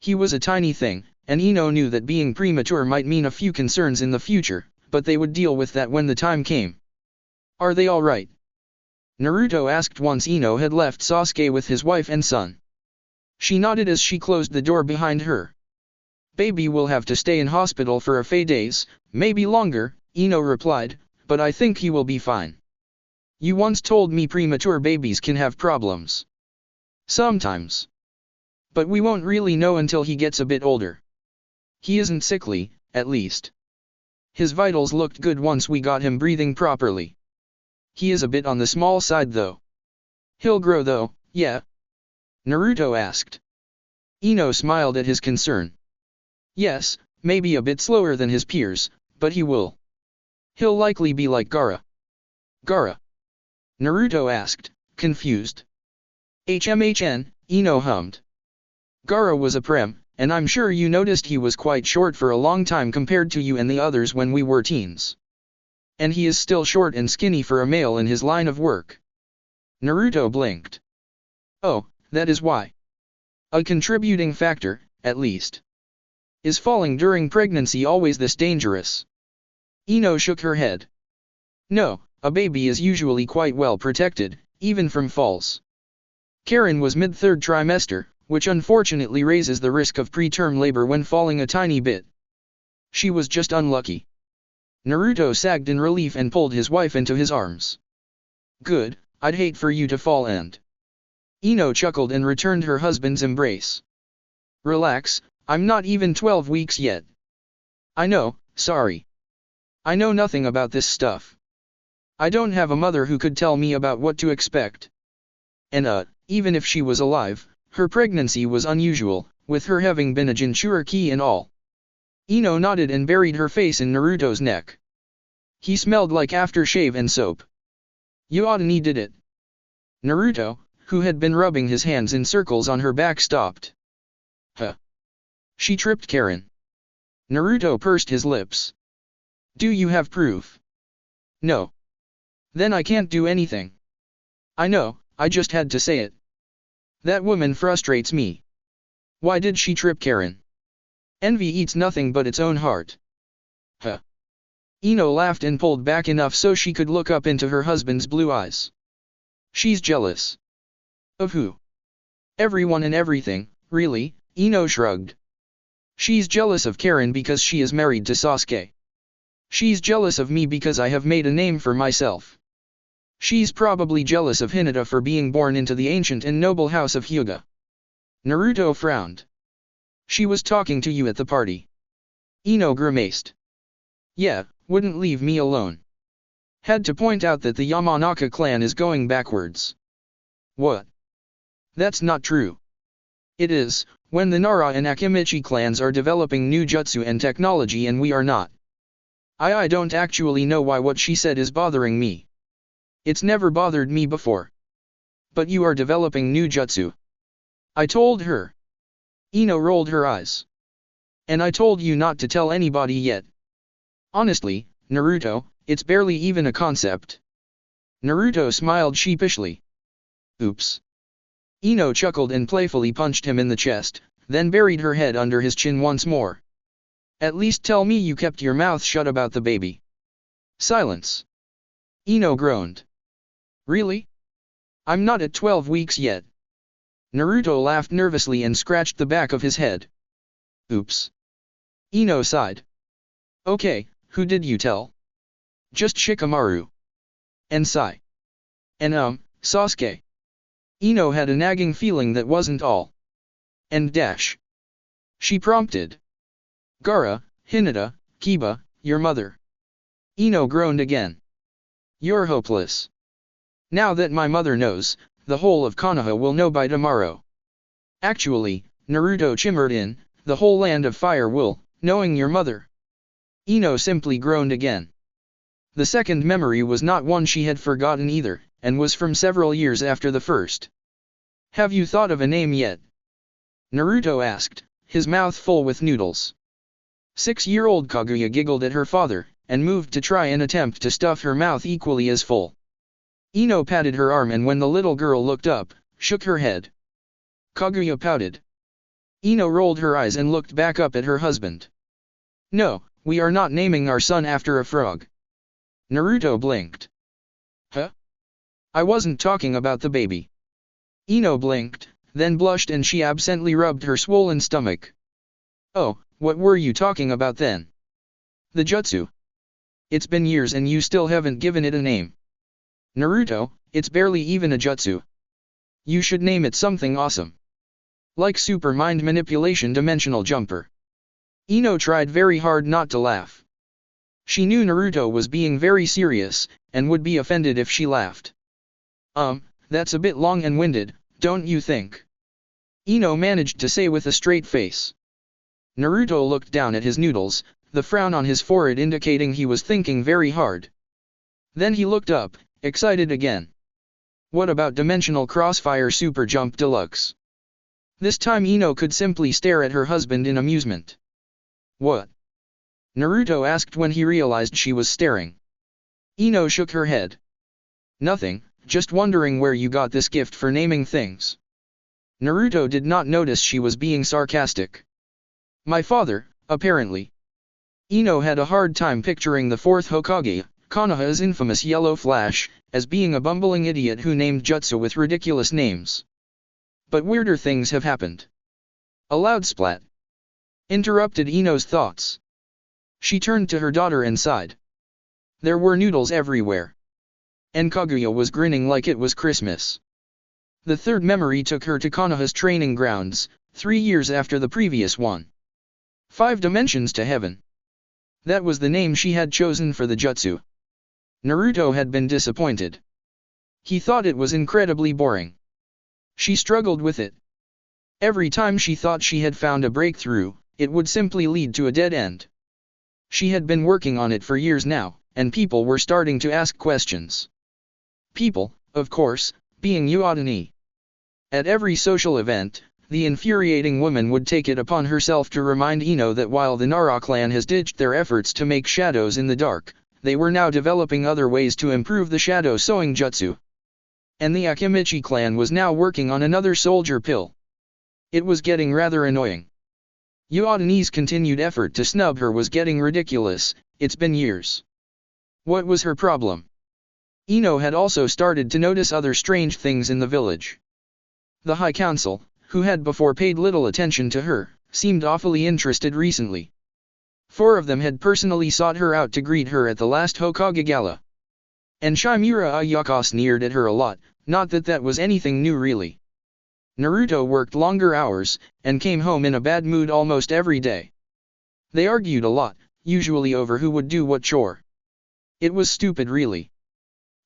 He was a tiny thing, and Ino knew that being premature might mean a few concerns in the future, but they would deal with that when the time came. "Are they all right?" Naruto asked once Ino had left Sasuke with his wife and son. She nodded as she closed the door behind her. "Baby will have to stay in hospital for a few days, maybe longer," Ino replied, "but I think he will be fine. You once told me premature babies can have problems." "Sometimes. But we won't really know until he gets a bit older. He isn't sickly, at least. His vitals looked good once we got him breathing properly. He is a bit on the small side though." "He'll grow though, yeah?" Naruto asked. Ino smiled at his concern. "Yes, maybe a bit slower than his peers, but he will. He'll likely be like Gaara." "Gaara?" Naruto asked, confused. "HMHN, Ino hummed. Gaara was a prem, and I'm sure you noticed he was quite short for a long time compared to you and the others when we were teens. And he is still short and skinny for a male in his line of work." Naruto blinked. "Oh, that is why." A contributing factor, at least. Is falling during pregnancy always this dangerous? Ino shook her head. No, a baby is usually quite well protected, even from falls. Karen was mid-third trimester, which unfortunately raises the risk of preterm labor when falling a tiny bit. She was just unlucky. Naruto sagged in relief and pulled his wife into his arms. Good, I'd hate for you to fall and... Ino chuckled and returned her husband's embrace. Relax, I'm not even 12 weeks yet. I know, sorry. I know nothing about this stuff. I don't have a mother who could tell me about what to expect. And even if she was alive, her pregnancy was unusual, with her having been a Jinchuriki and all. Ino nodded and buried her face in Naruto's neck. He smelled like aftershave and soap. Yamanaka did it. Naruto, who had been rubbing his hands in circles on her back, stopped. Huh. She tripped Karen. Naruto pursed his lips. Do you have proof? No. Then I can't do anything. I know, I just had to say it. That woman frustrates me. Why did she trip Karen? Envy eats nothing but its own heart. Huh. Ino laughed and pulled back enough so she could look up into her husband's blue eyes. She's jealous. Of who? Everyone and everything, really, Ino shrugged. She's jealous of Karen because she is married to Sasuke. She's jealous of me because I have made a name for myself. She's probably jealous of Hinata for being born into the ancient and noble house of Hyuga. Naruto frowned. She was talking to you at the party. Ino grimaced. Yeah, wouldn't leave me alone. Had to point out that the Yamanaka clan is going backwards. What? That's not true. It is, when the Nara and Akimichi clans are developing new jutsu and technology and we are not. I don't actually know why what she said is bothering me. It's never bothered me before. But you are developing new jutsu. I told her. Ino rolled her eyes. And I told you not to tell anybody yet. Honestly, Naruto, it's barely even a concept. Naruto smiled sheepishly. Oops. Ino chuckled and playfully punched him in the chest, then buried her head under his chin once more. At least tell me you kept your mouth shut about the baby. Silence. Ino groaned. Really? I'm not at 12 weeks yet. Naruto laughed nervously and scratched the back of his head. Oops. Ino sighed. Okay, who did you tell? Just Shikamaru. And Sai. And Sasuke. Ino had a nagging feeling that wasn't all. And dash. She prompted. Gaara, Hinata, Kiba, your mother. Ino groaned again. You're hopeless. Now that my mother knows, the whole of Konoha will know by tomorrow. Actually, Naruto chimed in, the whole land of fire will, knowing your mother. Ino simply groaned again. The second memory was not one she had forgotten either, and was from several years after the first. Have you thought of a name yet? Naruto asked, his mouth full with noodles. 6-year-old Kaguya giggled at her father, and moved to try and attempt to stuff her mouth equally as full. Ino patted her arm and when the little girl looked up, shook her head. Kaguya pouted. Ino rolled her eyes and looked back up at her husband. No, we are not naming our son after a frog. Naruto blinked. Huh? I wasn't talking about the baby. Ino blinked, then blushed and she absently rubbed her swollen stomach. Oh, what were you talking about then? The jutsu. It's been years and you still haven't given it a name. Naruto, it's barely even a jutsu. You should name it something awesome. Like super mind manipulation dimensional jumper. Ino tried very hard not to laugh. She knew Naruto was being very serious, and would be offended if she laughed. That's a bit long and winded, don't you think? Ino managed to say with a straight face. Naruto looked down at his noodles, the frown on his forehead indicating he was thinking very hard. Then he looked up, excited again. What about Dimensional Crossfire Super Jump Deluxe? This time Ino could simply stare at her husband in amusement. What? Naruto asked when he realized she was staring. Ino shook her head. Nothing, just wondering where you got this gift for naming things. Naruto did not notice she was being sarcastic. My father, apparently. Ino had a hard time picturing the fourth Hokage, Konoha's infamous Yellow Flash, as being a bumbling idiot who named jutsu with ridiculous names. But weirder things have happened. A loud splat interrupted Ino's thoughts. She turned to her daughter and sighed. There were noodles everywhere. And Kaguya was grinning like it was Christmas. The third memory took her to Konoha's training grounds, 3 years after the previous one. 5 dimensions to heaven. That was the name she had chosen for the jutsu. Naruto had been disappointed. He thought it was incredibly boring. She struggled with it. Every time she thought she had found a breakthrough, it would simply lead to a dead end. She had been working on it for years now, and people were starting to ask questions. People, of course, being Uotani. At every social event, the infuriating woman would take it upon herself to remind Ino that while the Nara clan has ditched their efforts to make shadows in the dark, they were now developing other ways to improve the shadow sowing jutsu. And the Akimichi clan was now working on another soldier pill. It was getting rather annoying. Uotani's continued effort to snub her was getting ridiculous. It's been years. What was her problem? Ino had also started to notice other strange things in the village. The High Council, who had before paid little attention to her, seemed awfully interested recently. 4 of them had personally sought her out to greet her at the last Hokage Gala. And Shimura Ayaka sneered at her a lot, not that that was anything new really. Naruto worked longer hours, and came home in a bad mood almost every day. They argued a lot, usually over who would do what chore. It was stupid really.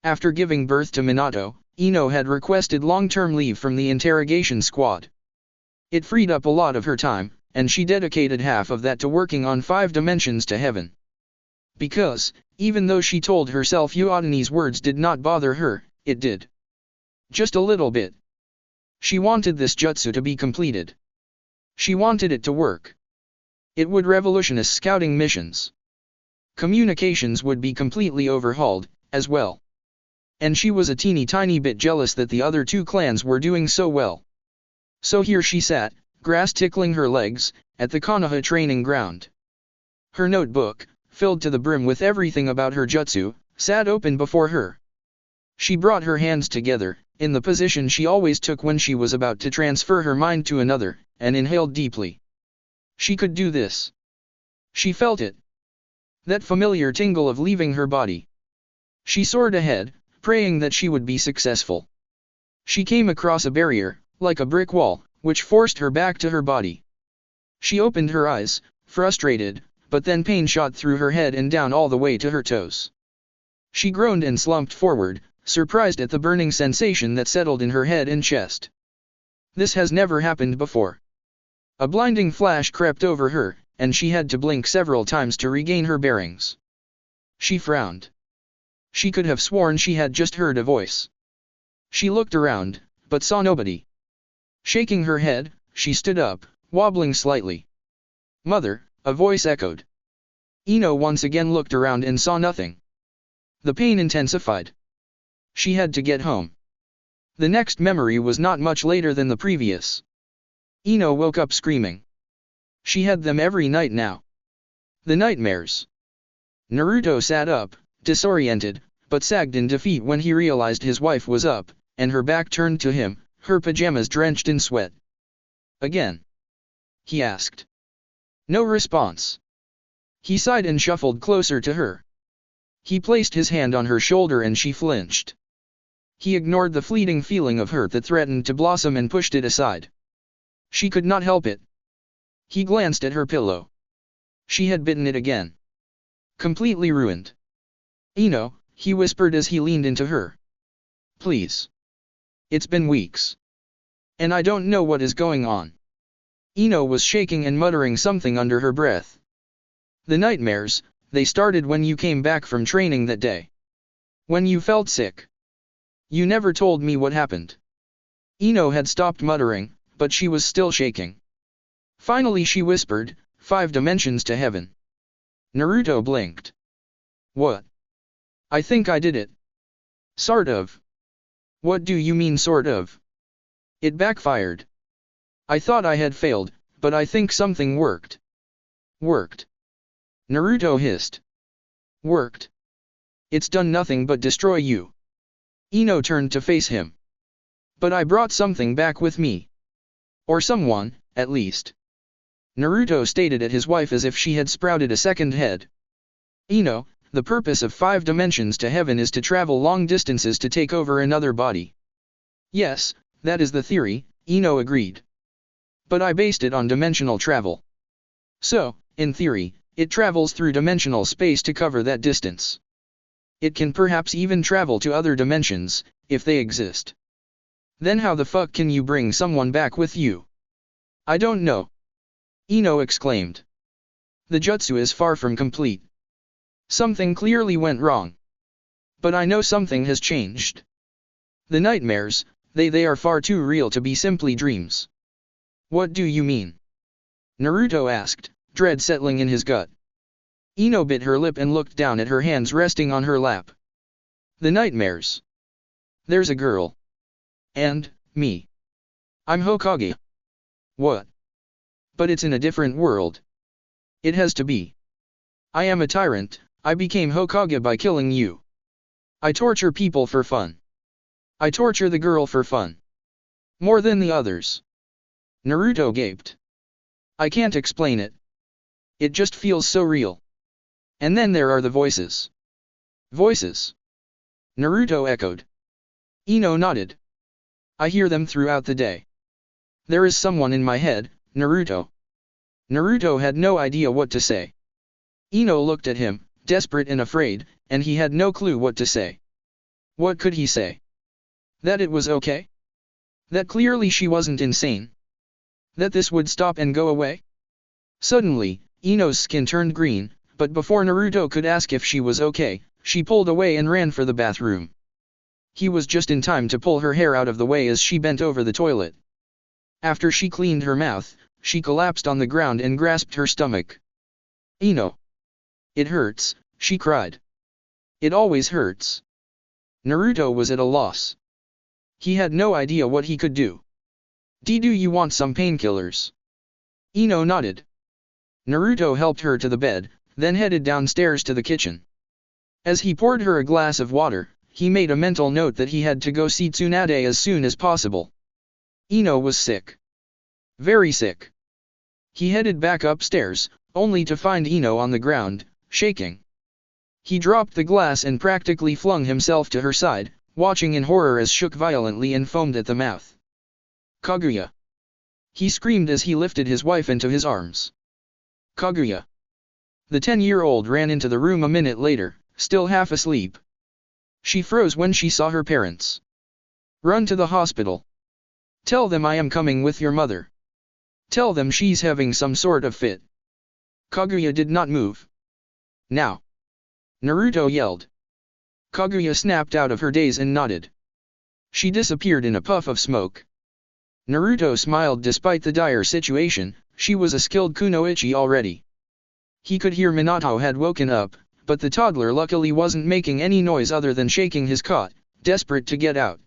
After giving birth to Minato, Ino had requested long-term leave from the interrogation squad. It freed up a lot of her time, and she dedicated half of that to working on 5 dimensions to heaven. Because, even though she told herself Uotani's words did not bother her, it did. Just a little bit. She wanted this jutsu to be completed. She wanted it to work. It would revolutionize scouting missions. Communications would be completely overhauled, as well. And she was a teeny tiny bit jealous that the other 2 clans were doing so well. So here she sat, grass tickling her legs, at the Konoha training ground. Her notebook, filled to the brim with everything about her jutsu, sat open before her. She brought her hands together, in the position she always took when she was about to transfer her mind to another, and inhaled deeply. She could do this. She felt it. That familiar tingle of leaving her body. She soared ahead, praying that she would be successful. She came across a barrier, like a brick wall, which forced her back to her body. She opened her eyes, frustrated, but then pain shot through her head and down all the way to her toes. She groaned and slumped forward, surprised at the burning sensation that settled in her head and chest. This has never happened before. A blinding flash crept over her, and she had to blink several times to regain her bearings. She frowned. She could have sworn she had just heard a voice. She looked around, but saw nobody. Shaking her head, she stood up, wobbling slightly. Mother, a voice echoed. Ino once again looked around and saw nothing. The pain intensified. She had to get home. The next memory was not much later than the previous. Ino woke up screaming. She had them every night now. The nightmares. Naruto sat up, disoriented, but sagged in defeat when he realized his wife was up, and her back turned to him, her pajamas drenched in sweat. Again? He asked. No response. He sighed and shuffled closer to her. He placed his hand on her shoulder and she flinched. He ignored the fleeting feeling of hurt that threatened to blossom and pushed it aside. She could not help it. He glanced at her pillow. She had bitten it again. Completely ruined. Ino, he whispered as he leaned into her. Please. It's been weeks. And I don't know what is going on. Ino was shaking and muttering something under her breath. The nightmares, they started when you came back from training that day. When you felt sick. You never told me what happened. Ino had stopped muttering, but she was still shaking. Finally she whispered, 5 dimensions to heaven. Naruto blinked. What? I think I did it. Sort of. What do you mean sort of? It backfired. I thought I had failed, but I think something worked. Worked. Naruto hissed. Worked. It's done nothing but destroy you. Ino turned to face him. But I brought something back with me. Or someone, at least. Naruto stated at his wife as if she had sprouted a second head. Ino, the purpose of 5 dimensions to heaven is to travel long distances to take over another body. Yes, that is the theory, Ino agreed. But I based it on dimensional travel. So, in theory, it travels through dimensional space to cover that distance. It can perhaps even travel to other dimensions, if they exist. Then how the fuck can you bring someone back with you? I don't know. Ino exclaimed. The jutsu is far from complete. Something clearly went wrong. But I know something has changed. The nightmares, they are far too real to be simply dreams. What do you mean? Naruto asked, dread settling in his gut. Ino bit her lip and looked down at her hands resting on her lap. The nightmares. There's a girl. And, me. I'm Hokage. What? But it's in a different world. It has to be. I am a tyrant, I became Hokage by killing you. I torture people for fun. I torture the girl for fun. More than the others. Naruto gaped. I can't explain it. It just feels so real. And then there are the voices. Voices. Naruto echoed. Ino nodded. I hear them throughout the day. There is someone in my head, Naruto. Naruto had no idea what to say. Ino looked at him, desperate and afraid, and he had no clue what to say. What could he say? That it was okay? That clearly she wasn't insane? That this would stop and go away? Suddenly, Ino's skin turned green, but before Naruto could ask if she was okay, she pulled away and ran for the bathroom. He was just in time to pull her hair out of the way as she bent over the toilet. After she cleaned her mouth, she collapsed on the ground and grasped her stomach. Ino. It hurts, she cried. It always hurts. Naruto was at a loss. He had no idea what he could do. Do you want some painkillers? Ino nodded. Naruto helped her to the bed, then headed downstairs to the kitchen. As he poured her a glass of water, he made a mental note that he had to go see Tsunade as soon as possible. Ino was sick. Very sick. He headed back upstairs, only to find Ino on the ground, shaking. He dropped the glass and practically flung himself to her side, watching in horror as shook violently and foamed at the mouth. Kaguya! He screamed as he lifted his wife into his arms. Kaguya! The 10-year-old ran into the room a minute later, still half asleep. She froze when she saw her parents. Run to the hospital. Tell them I am coming with your mother. Tell them she's having some sort of fit. Kaguya did not move. Now! Naruto yelled. Kaguya snapped out of her daze and nodded. She disappeared in a puff of smoke. Naruto smiled despite the dire situation, she was a skilled kunoichi already. He could hear Minato had woken up, but the toddler luckily wasn't making any noise other than shaking his cot, desperate to get out.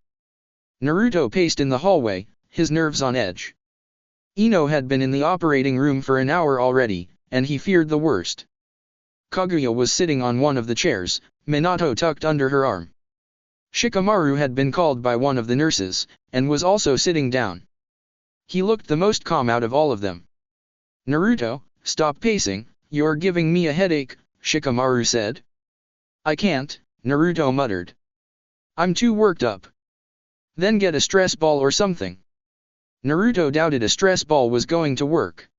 Naruto paced in the hallway, his nerves on edge. Ino had been in the operating room for an hour already, and he feared the worst. Kaguya was sitting on one of the chairs, Minato tucked under her arm. Shikamaru had been called by one of the nurses, and was also sitting down. He looked the most calm out of all of them. Naruto, stop pacing, you're giving me a headache, Shikamaru said. I can't, Naruto muttered. I'm too worked up. Then get a stress ball or something. Naruto doubted a stress ball was going to work.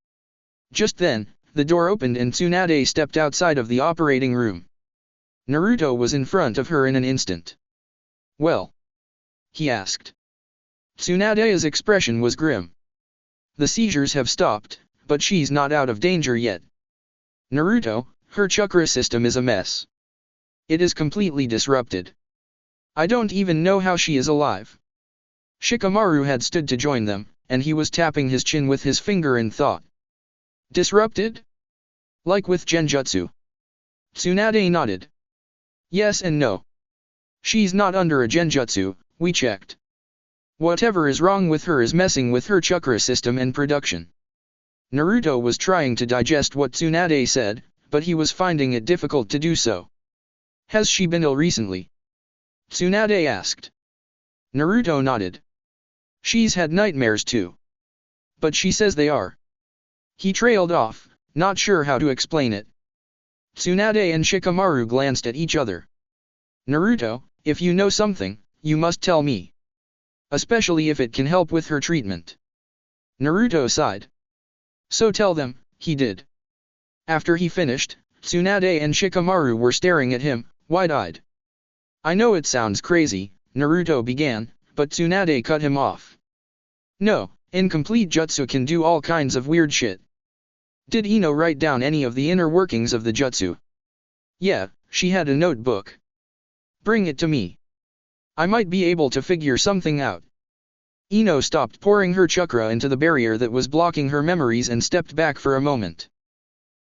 Just then, the door opened and Tsunade stepped outside of the operating room. Naruto was in front of her in an instant. Well? He asked. Tsunade's expression was grim. The seizures have stopped, but she's not out of danger yet. Naruto, her chakra system is a mess. It is completely disrupted. I don't even know how she is alive. Shikamaru had stood to join them, and he was tapping his chin with his finger in thought. Disrupted? Like with genjutsu? Tsunade nodded. Yes and no. She's not under a genjutsu, we checked. Whatever is wrong with her is messing with her chakra system and production. Naruto was trying to digest what Tsunade said, but he was finding it difficult to do so. Has she been ill recently? Tsunade asked. Naruto nodded. She's had nightmares too. But she says they are. He trailed off, not sure how to explain it. Tsunade and Shikamaru glanced at each other. Naruto, if you know something, you must tell me. Especially if it can help with her treatment. Naruto sighed. So tell them, he did. After he finished, Tsunade and Shikamaru were staring at him, wide-eyed. I know it sounds crazy, Naruto began, but Tsunade cut him off. No, incomplete jutsu can do all kinds of weird shit. Did Ino write down any of the inner workings of the jutsu? Yeah, she had a notebook. Bring it to me. I might be able to figure something out. Ino stopped pouring her chakra into the barrier that was blocking her memories and stepped back for a moment.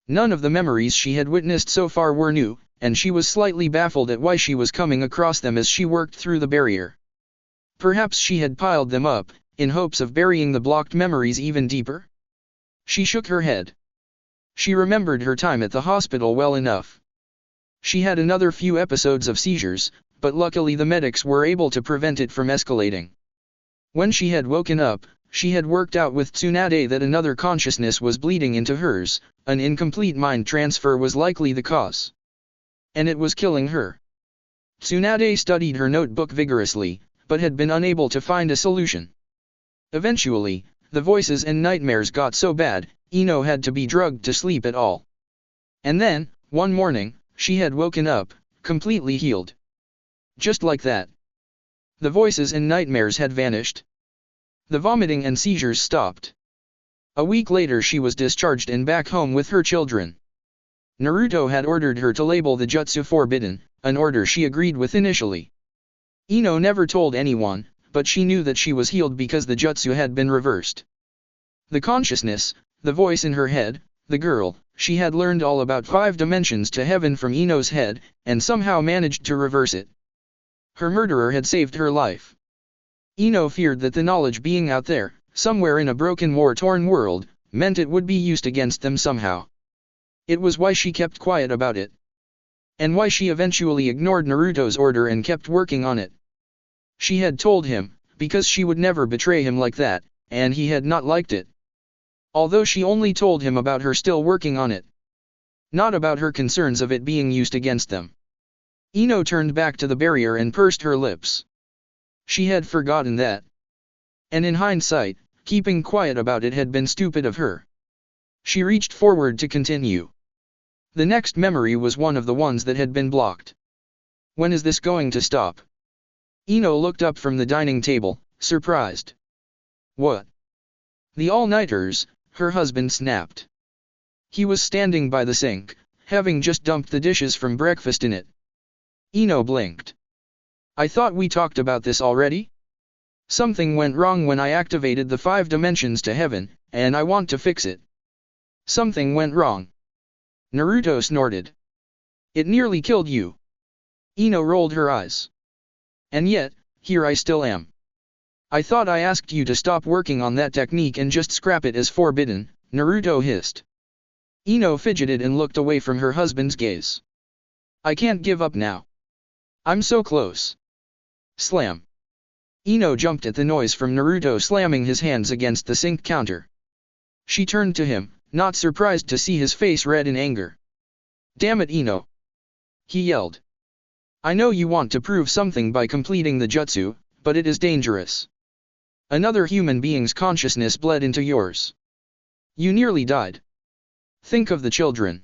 None of the memories she had witnessed so far were new, and she was slightly baffled at why she was coming across them as she worked through the barrier. Perhaps she had piled them up, in hopes of burying the blocked memories even deeper? She shook her head. She remembered her time at the hospital well enough. She had another few episodes of seizures, but luckily the medics were able to prevent it from escalating. When she had woken up, she had worked out with Tsunade that another consciousness was bleeding into hers, an incomplete mind transfer was likely the cause. And it was killing her. Tsunade studied her notebook vigorously, but had been unable to find a solution. Eventually, the voices and nightmares got so bad, Ino had to be drugged to sleep at all. And then, one morning, she had woken up, completely healed. Just like that. The voices and nightmares had vanished. The vomiting and seizures stopped. A week later she was discharged and back home with her children. Naruto had ordered her to label the jutsu forbidden, an order she agreed with initially. Ino never told anyone, but she knew that she was healed because the jutsu had been reversed. The consciousness, the voice in her head, the girl, she had learned all about 5 dimensions to heaven from Ino's head, and somehow managed to reverse it. Her murderer had saved her life. Ino feared that the knowledge being out there, somewhere in a broken war-torn world, meant it would be used against them somehow. It was why she kept quiet about it. And why she eventually ignored Naruto's order and kept working on it. She had told him, because she would never betray him like that, and he had not liked it. Although she only told him about her still working on it. Not about her concerns of it being used against them. Ino turned back to the barrier and pursed her lips. She had forgotten that. And in hindsight, keeping quiet about it had been stupid of her. She reached forward to continue. The next memory was one of the ones that had been blocked. When is this going to stop? Ino looked up from the dining table, surprised. What? The all-nighters, her husband snapped. He was standing by the sink, having just dumped the dishes from breakfast in it. Ino blinked. I thought we talked about this already? Something went wrong when I activated the 5 dimensions to heaven, and I want to fix it. Something went wrong. Naruto snorted. It nearly killed you. Ino rolled her eyes. And yet, here I still am. I thought I asked you to stop working on that technique and just scrap it as forbidden, Naruto hissed. Ino fidgeted and looked away from her husband's gaze. I can't give up now. I'm so close. Slam. Ino jumped at the noise from Naruto slamming his hands against the sink counter. She turned to him, not surprised to see his face red in anger. Damn it, Ino! He yelled. I know you want to prove something by completing the jutsu, but it is dangerous. Another human being's consciousness bled into yours. You nearly died. Think of the children.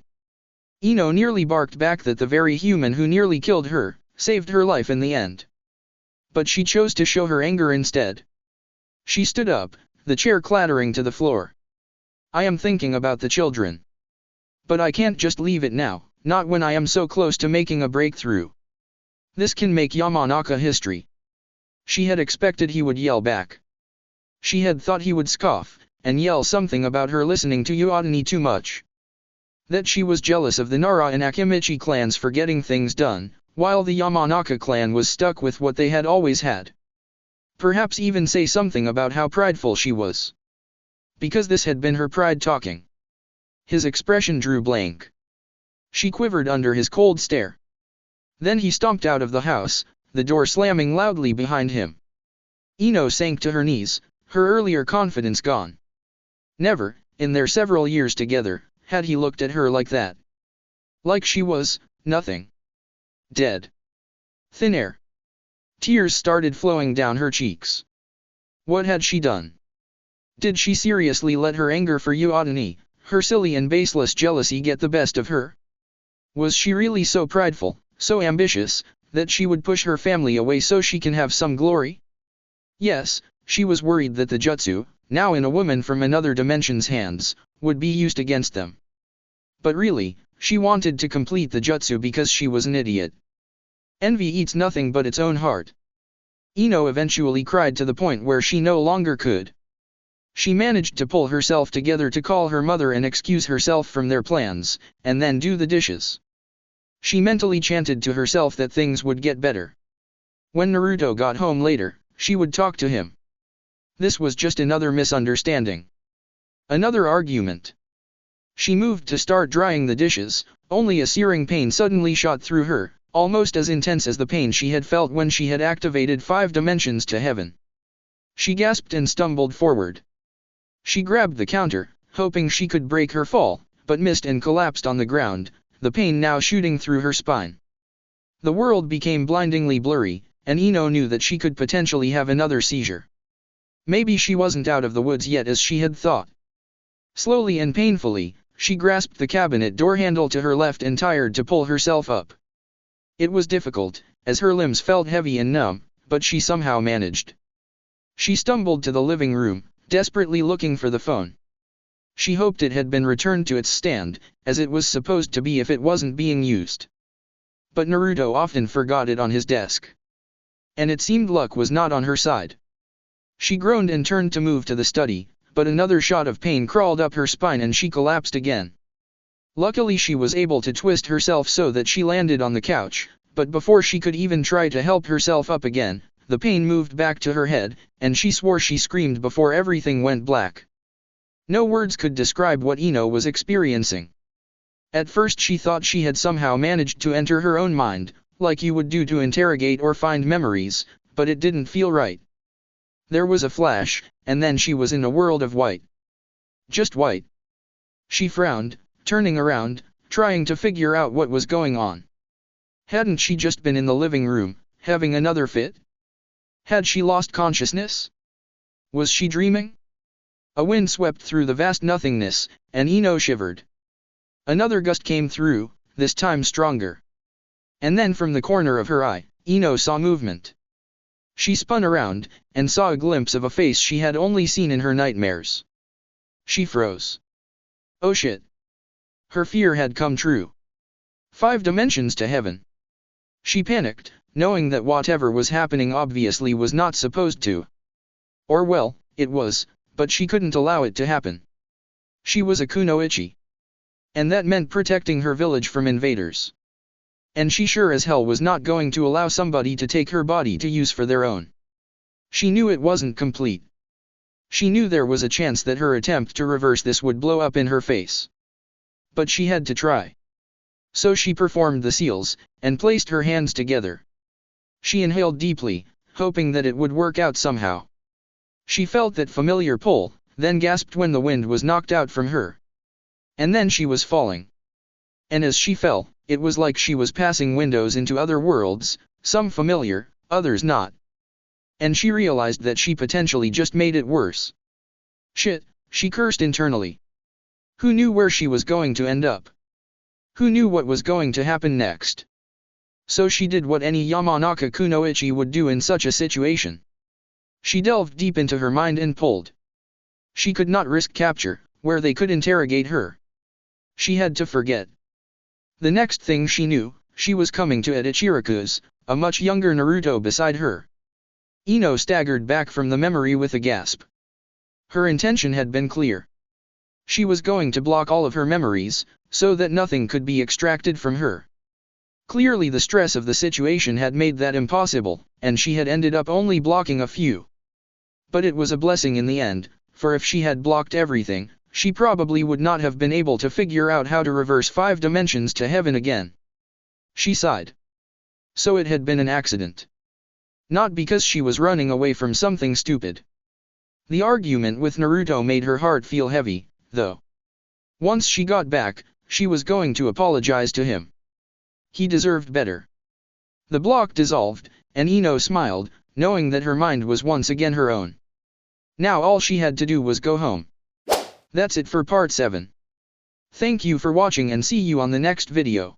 Ino nearly barked back that the very human who nearly killed her, saved her life in the end. But she chose to show her anger instead. She stood up, the chair clattering to the floor. I am thinking about the children. But I can't just leave it now, not when I am so close to making a breakthrough. This can make Yamanaka history. She had expected he would yell back. She had thought he would scoff, and yell something about her listening to Uotani too much. That she was jealous of the Nara and Akimichi clans for getting things done, while the Yamanaka clan was stuck with what they had always had. Perhaps even say something about how prideful she was. Because this had been her pride talking. His expression drew blank. She quivered under his cold stare. Then he stomped out of the house, the door slamming loudly behind him. Ino sank to her knees, her earlier confidence gone. Never, in their several years together, had he looked at her like that. Like she was nothing. Dead. Thin air. Tears started flowing down her cheeks. What had she done? Did she seriously let her anger for Yuadani, her silly and baseless jealousy get the best of her? Was she really so prideful, so ambitious, that she would push her family away so she can have some glory? Yes, she was worried that the jutsu, now in a woman from another dimension's hands, would be used against them. But really, she wanted to complete the jutsu because she was an idiot. Envy eats nothing but its own heart. Ino eventually cried to the point where she no longer could. She managed to pull herself together to call her mother and excuse herself from their plans, and then do the dishes. She mentally chanted to herself that things would get better. When Naruto got home later, she would talk to him. This was just another misunderstanding. Another argument. She moved to start drying the dishes, only a searing pain suddenly shot through her, almost as intense as the pain she had felt when she had activated 5 dimensions to heaven. She gasped and stumbled forward. She grabbed the counter, hoping she could break her fall, but missed and collapsed on the ground, the pain now shooting through her spine. The world became blindingly blurry, and Ino knew that she could potentially have another seizure. Maybe she wasn't out of the woods yet as she had thought. Slowly and painfully, she grasped the cabinet door handle to her left and tried to pull herself up. It was difficult, as her limbs felt heavy and numb, but she somehow managed. She stumbled to the living room, desperately looking for the phone. She hoped it had been returned to its stand, as it was supposed to be if it wasn't being used. But Naruto often forgot it on his desk. And it seemed luck was not on her side. She groaned and turned to move to the study, but another shot of pain crawled up her spine and she collapsed again. Luckily she was able to twist herself so that she landed on the couch, but before she could even try to help herself up again, the pain moved back to her head, and she swore she screamed before everything went black. No words could describe what Ino was experiencing. At first she thought she had somehow managed to enter her own mind, like you would do to interrogate or find memories, but it didn't feel right. There was a flash, and then she was in a world of white. Just white. She frowned, turning around, trying to figure out what was going on. Hadn't she just been in the living room, having another fit? Had she lost consciousness? Was she dreaming? A wind swept through the vast nothingness, and Ino shivered. Another gust came through, this time stronger. And then from the corner of her eye, Ino saw movement. She spun around, and saw a glimpse of a face she had only seen in her nightmares. She froze. Oh shit. Her fear had come true. 5 dimensions to heaven. She panicked, knowing that whatever was happening obviously was not supposed to. Or well, it was, but she couldn't allow it to happen. She was a kunoichi. And that meant protecting her village from invaders. And she sure as hell was not going to allow somebody to take her body to use for their own. She knew it wasn't complete. She knew there was a chance that her attempt to reverse this would blow up in her face. But she had to try. So she performed the seals, and placed her hands together. She inhaled deeply, hoping that it would work out somehow. She felt that familiar pull, then gasped when the wind was knocked out from her. And then she was falling. And as she fell, it was like she was passing windows into other worlds, some familiar, others not. And she realized that she potentially just made it worse. Shit, she cursed internally. Who knew where she was going to end up? Who knew what was going to happen next? So she did what any Yamanaka kunoichi would do in such a situation. She delved deep into her mind and pulled. She could not risk capture, where they could interrogate her. She had to forget. The next thing she knew, she was coming to at Ichiraku's, a much younger Naruto beside her. Ino staggered back from the memory with a gasp. Her intention had been clear. She was going to block all of her memories, so that nothing could be extracted from her. Clearly the stress of the situation had made that impossible, and she had ended up only blocking a few. But it was a blessing in the end, for if she had blocked everything, she probably would not have been able to figure out how to reverse 5 dimensions to heaven again. She sighed. So it had been an accident. Not because she was running away from something stupid. The argument with Naruto made her heart feel heavy, though. Once she got back, she was going to apologize to him. He deserved better. The block dissolved, and Ino smiled, knowing that her mind was once again her own. Now all she had to do was go home. That's it for part 7. Thank you for watching and see you on the next video.